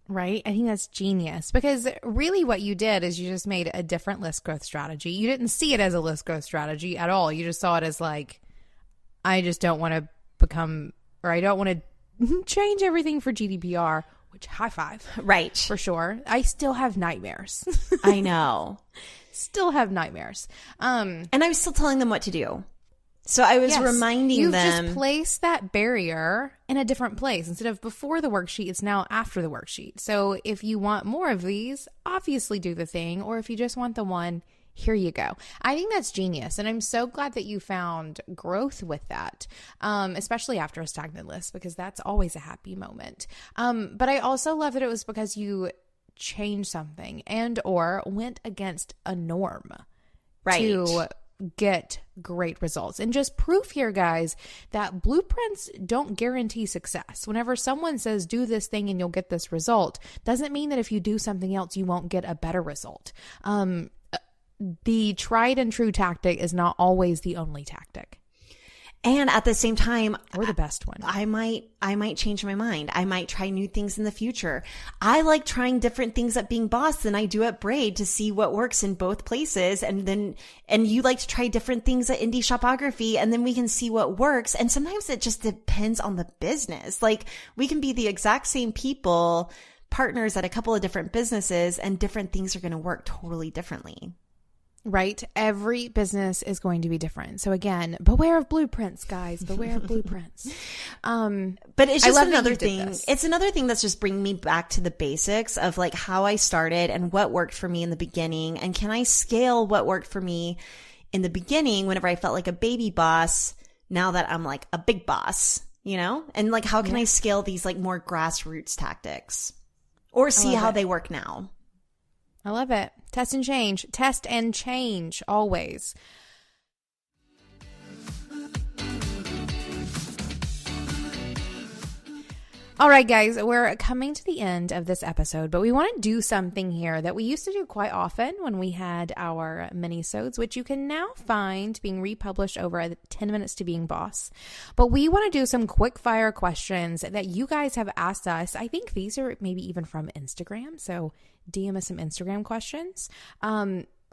Right? I think that's genius, because really what you did is you just made a different list growth strategy. You didn't see it as a list growth strategy at all. You just saw it as I just don't want to become, or I don't want to change everything for GDPR, which high five. Right. For sure. I still have nightmares. I know. Still have nightmares. And I was still telling them what to do. So I was reminding them. You've just placed that barrier in a different place. Instead of before the worksheet, it's now after the worksheet. So if you want more of these, obviously do the thing. Or if you just want the one, here you go. I think that's genius. And I'm so glad that you found growth with that, especially after a stagnant list, because that's always a happy moment. But I also love that it was because you changed something and or went against a norm. Right. To get great results. And just proof here, guys, that blueprints don't guarantee success. Whenever someone says do this thing and you'll get this result, doesn't mean that if you do something else you won't get a better result. The tried and true tactic is not always the only tactic. And at the same time, or the best one. I might change my mind. I might try new things in the future. I like trying different things at Being Boss than I do at Braid to see what works in both places. And you like to try different things at Indie Shopography, and then we can see what works. And sometimes it just depends on the business. We can be the exact same people, partners at a couple of different businesses, and different things are going to work totally differently. Right? Every business is going to be different. So again, beware of blueprints, guys. Beware of blueprints. But it's just another thing. It's another thing that's just bringing me back to the basics of how I started and what worked for me in the beginning. And can I scale what worked for me in the beginning whenever I felt like a baby boss, now that I'm a big boss, And how can I scale these more grassroots tactics or see how they work now? I love it. Test and change. Test and change always. All right, guys, we're coming to the end of this episode, but we want to do something here that we used to do quite often when we had our mini-sodes, which you can now find being republished over at 10 Minutes to Being Boss. But we want to do some quick fire questions that you guys have asked us. I think these are maybe even from Instagram, so DM us some Instagram questions.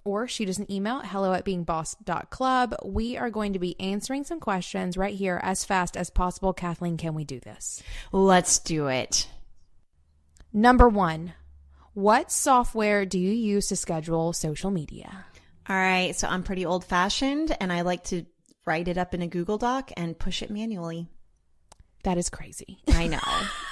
Or shoot us an email at hello@beingboss.club. We are going to be answering some questions right here as fast as possible. Kathleen, can we do this? Let's do it. Number 1, what software do you use to schedule social media? All right. So I'm pretty old fashioned and I like to write it up in a Google Doc and push it manually. That is crazy. I know.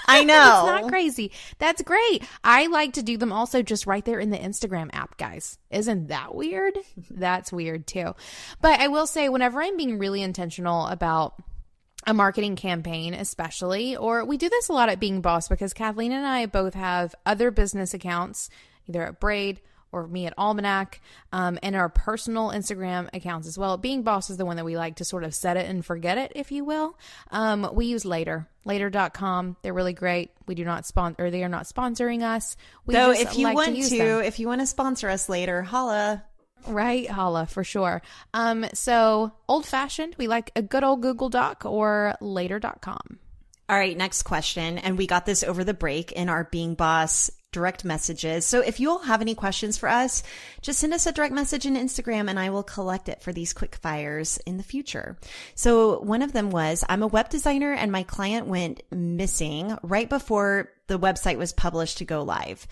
I know. It's not crazy. That's great. I like to do them also just right there in the Instagram app, guys. Isn't that weird? That's weird too. But I will say, whenever I'm being really intentional about a marketing campaign, especially, or we do this a lot at Being Boss because Kathleen and I both have other business accounts, either at Braid or me at Almanac, and our personal Instagram accounts as well. Being Boss is the one that we like to sort of set it and forget it, if you will. We use later.com. They're really great. We do not sponsor, or they are not sponsoring us. Though if you want to, if you want to sponsor us later, holla. Right, holla, for sure. So old fashioned, we like a good old Google Doc or later.com. All right, next question. And we got this over the break in our Being Boss direct messages. So if you all have any questions for us, just send us a direct message in Instagram and I will collect it for these quick fires in the future. So one of them was, I'm a web designer and my client went missing right before the website was published to go live.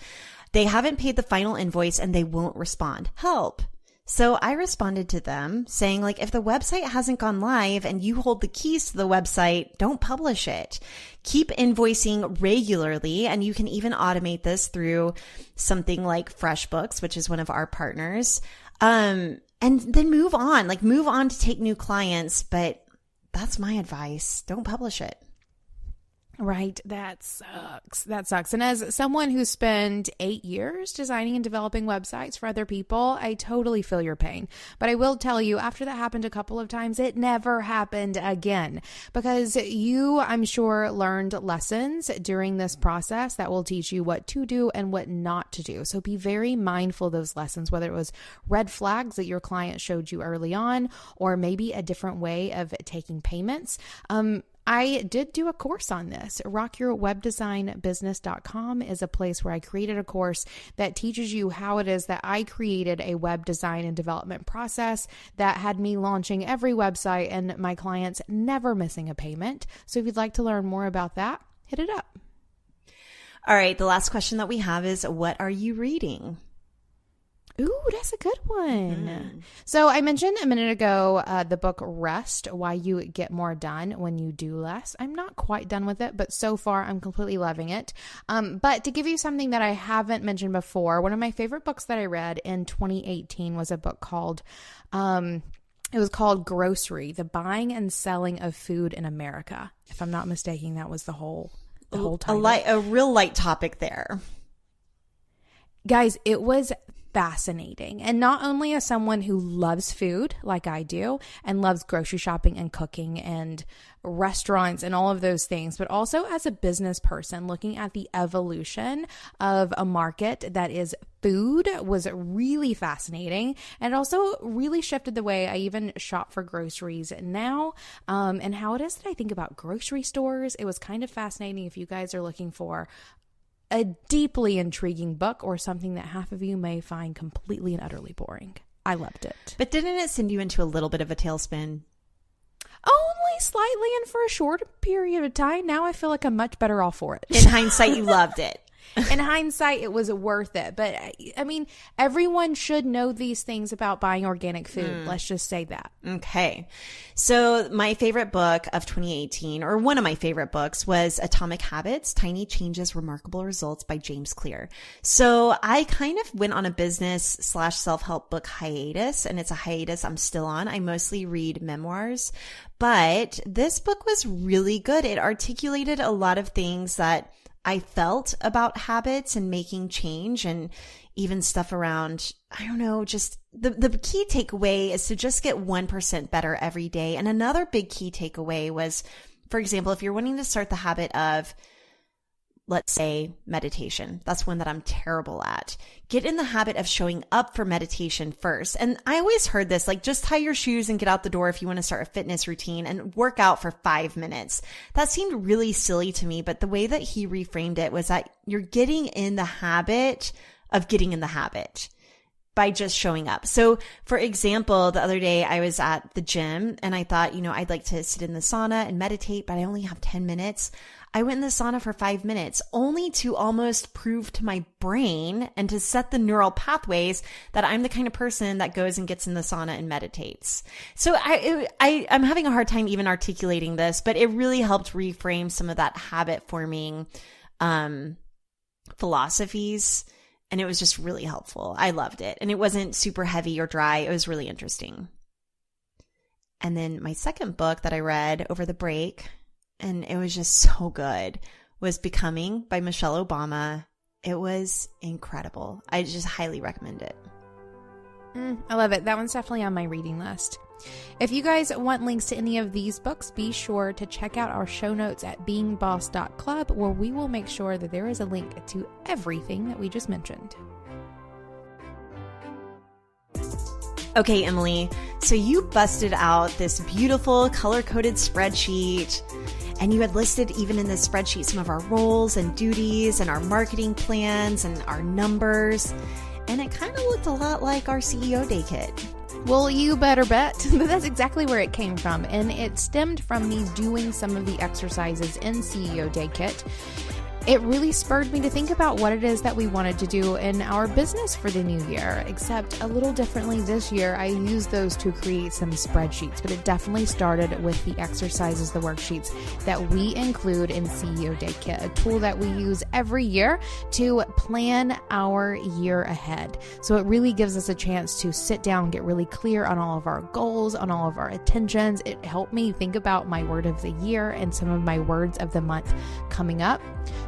They haven't paid the final invoice and they won't respond. Help. So I responded to them saying, like, if the website hasn't gone live and you hold the keys to the website, don't publish it. Keep invoicing regularly. And you can even automate this through something like FreshBooks, which is one of our partners. And then move on to take new clients. But that's my advice. Don't publish it. Right. That sucks. That sucks. And as someone who spent 8 years designing and developing websites for other people, I totally feel your pain. But I will tell you, after that happened a couple of times, it never happened again, because you, I'm sure, learned lessons during this process that will teach you what to do and what not to do. So be very mindful of those lessons, whether it was red flags that your client showed you early on, or maybe a different way of taking payments. I did do a course on this. RockYourWebDesignBusiness.com is a place where I created a course that teaches you how it is that I created a web design and development process that had me launching every website and my clients never missing a payment. So if you'd like to learn more about that, hit it up. All right. The last question that we have is, what are you reading? Ooh, that's a good one. Mm-hmm. So I mentioned a minute ago the book Rest, Why You Get More Done When You Do Less. I'm not quite done with it, but so far I'm completely loving it. But to give you something that I haven't mentioned before, one of my favorite books that I read in 2018 was a book called it was called Grocery, The Buying and Selling of Food in America. If I'm not mistaken, that was the whole title. A real light topic there. Guys, it was fascinating. And not only as someone who loves food like I do and loves grocery shopping and cooking and restaurants and all of those things, but also as a business person looking at the evolution of a market that is food was really fascinating. And it also really shifted the way I even shop for groceries now, and how it is that I think about grocery stores. It was kind of fascinating if you guys are looking for a deeply intriguing book or something that half of you may find completely and utterly boring. I loved it. But didn't it send you into a little bit of a tailspin? Only slightly, and for a short period of time. Now I feel like I'm much better off for it. In hindsight, you loved it. In hindsight, it was worth it. But I mean, everyone should know these things about buying organic food. Let's just say that. Okay. So my favorite book of 2018, or one of my favorite books, was Atomic Habits, Tiny Changes, Remarkable Results by James Clear. So I kind of went on a business/self-help book hiatus, and it's a hiatus I'm still on. I mostly read memoirs, but this book was really good. It articulated a lot of things that I felt about habits and making change, and even stuff around, I don't know, just the key takeaway is to just get 1% better every day. And another big key takeaway was, for example, if you're wanting to start the habit of, let's say, meditation. That's one that I'm terrible at. Get in the habit of showing up for meditation first. And I always heard this, like, just tie your shoes and get out the door if you want to start a fitness routine and work out for 5 minutes. That seemed really silly to me, but the way that he reframed it was that you're getting in the habit of getting in the habit by just showing up. So for example, the other day I was at the gym and I thought, I'd like to sit in the sauna and meditate, but I only have 10 minutes. I went in the sauna for 5 minutes only to almost prove to my brain and to set the neural pathways that I'm the kind of person that goes and gets in the sauna and meditates. So I'm having a hard time even articulating this, but it really helped reframe some of that habit forming philosophies. And it was just really helpful. I loved it. And it wasn't super heavy or dry. It was really interesting. And then my second book that I read over the break, and it was just so good, was Becoming by Michelle Obama. It was incredible. I just highly recommend it. I love it. That one's definitely on my reading list. If you guys want links to any of these books, be sure to check out our show notes at beingboss.club, where we will make sure that there is a link to everything that we just mentioned. Okay, Emily, so you busted out this beautiful color-coded spreadsheet, and you had listed even in this spreadsheet some of our roles and duties and our marketing plans and our numbers, and it kind of looked a lot like our CEO Day Kit. Well, you better bet. That's exactly where it came from, and it stemmed from me doing some of the exercises in CEO Day Kit. It really spurred me to think about what it is that we wanted to do in our business for the new year, except a little differently this year. I used those to create some spreadsheets, but it definitely started with the exercises, the worksheets that we include in CEO Day Kit, a tool that we use every year to plan our year ahead. So it really gives us a chance to sit down, get really clear on all of our goals, on all of our intentions. It helped me think about my word of the year and some of my words of the month coming up.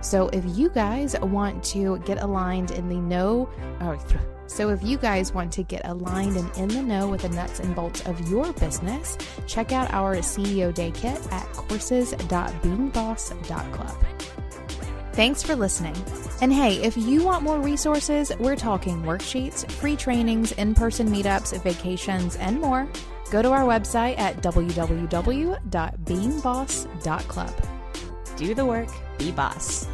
So if you guys want to get aligned in the know, if you guys want to get aligned and in the know with the nuts and bolts of your business, check out our CEO Day Kit at courses.beingboss.club. Thanks for listening. And hey, if you want more resources, we're talking worksheets, free trainings, in-person meetups, vacations, and more. Go to our website at www.beingboss.club. Do the work, be boss.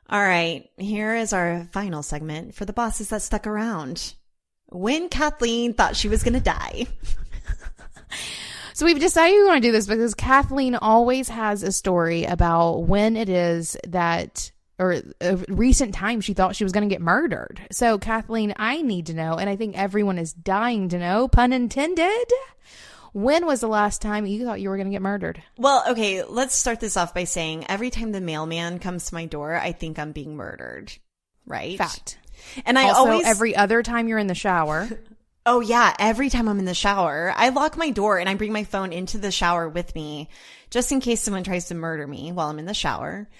All right, here is our final segment for the bosses that stuck around. When Kathleen thought she was going to die. So we've decided we want to do this because Kathleen always has a story about when it is that, or a recent time she thought she was going to get murdered. So Kathleen, I need to know, and I think everyone is dying to know, pun intended, when was the last time you thought you were going to get murdered? Well, okay, let's start this off by saying every time the mailman comes to my door, I think I'm being murdered, right? Fact. And I also, always... every other time you're in the shower. Oh yeah, every time I'm in the shower, I lock my door and I bring my phone into the shower with me just in case someone tries to murder me while I'm in the shower.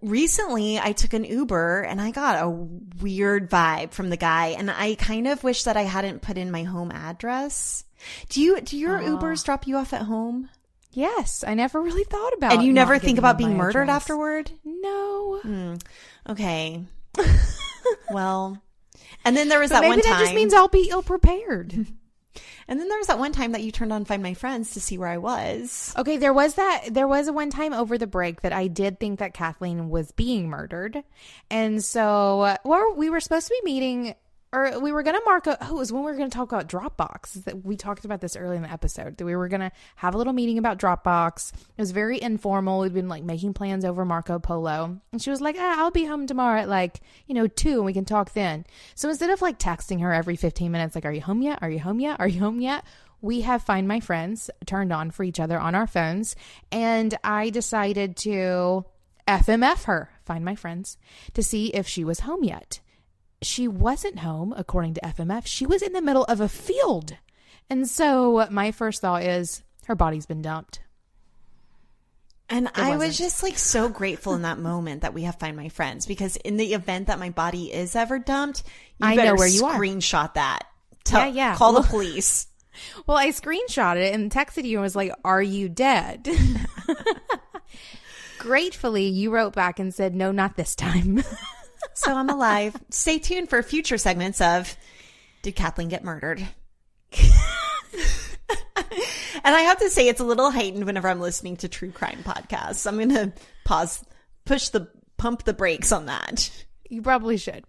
Recently I took an Uber and I got a weird vibe from the guy, and I kind of wish that I hadn't put in my home address. Do your Ubers drop you off at home? Yes, I never really thought about it. And you never think about being murdered afterward? No. Okay. Well, and then there was that one time. Maybe that just means I'll be ill prepared. And then there was that one time that you turned on Find My Friends to see where I was. Okay, there was a one time over the break that I did think that Kathleen was being murdered. And so, we were supposed to be meeting, or we were going to mark it was when we were going to talk about Dropbox. That we talked about this early in the episode, that we were going to have a little meeting about Dropbox. It was very informal. We'd been like making plans over Marco Polo. And she was like, I'll be home tomorrow at 2 and we can talk then. So instead of like texting her every 15 minutes, like, are you home yet? Are you home yet? Are you home yet? We have Find My Friends turned on for each other on our phones. And I decided to FMF her, Find My Friends, to see if she was home yet. She wasn't home, according to FMF. She was in the middle of a field. And so my first thought is, her body's been dumped. And I was just like so grateful in that moment that we have Find My Friends, because in the event that my body is ever dumped, you better know where you screenshot that. Call the police. Well, I screenshotted it and texted you and was like, are you dead? Gratefully, you wrote back and said, no, not this time. So I'm alive. Stay tuned for future segments of Did Kathleen Get Murdered? And I have to say, it's a little heightened whenever I'm listening to true crime podcasts. I'm going to pump the brakes on that. You probably should.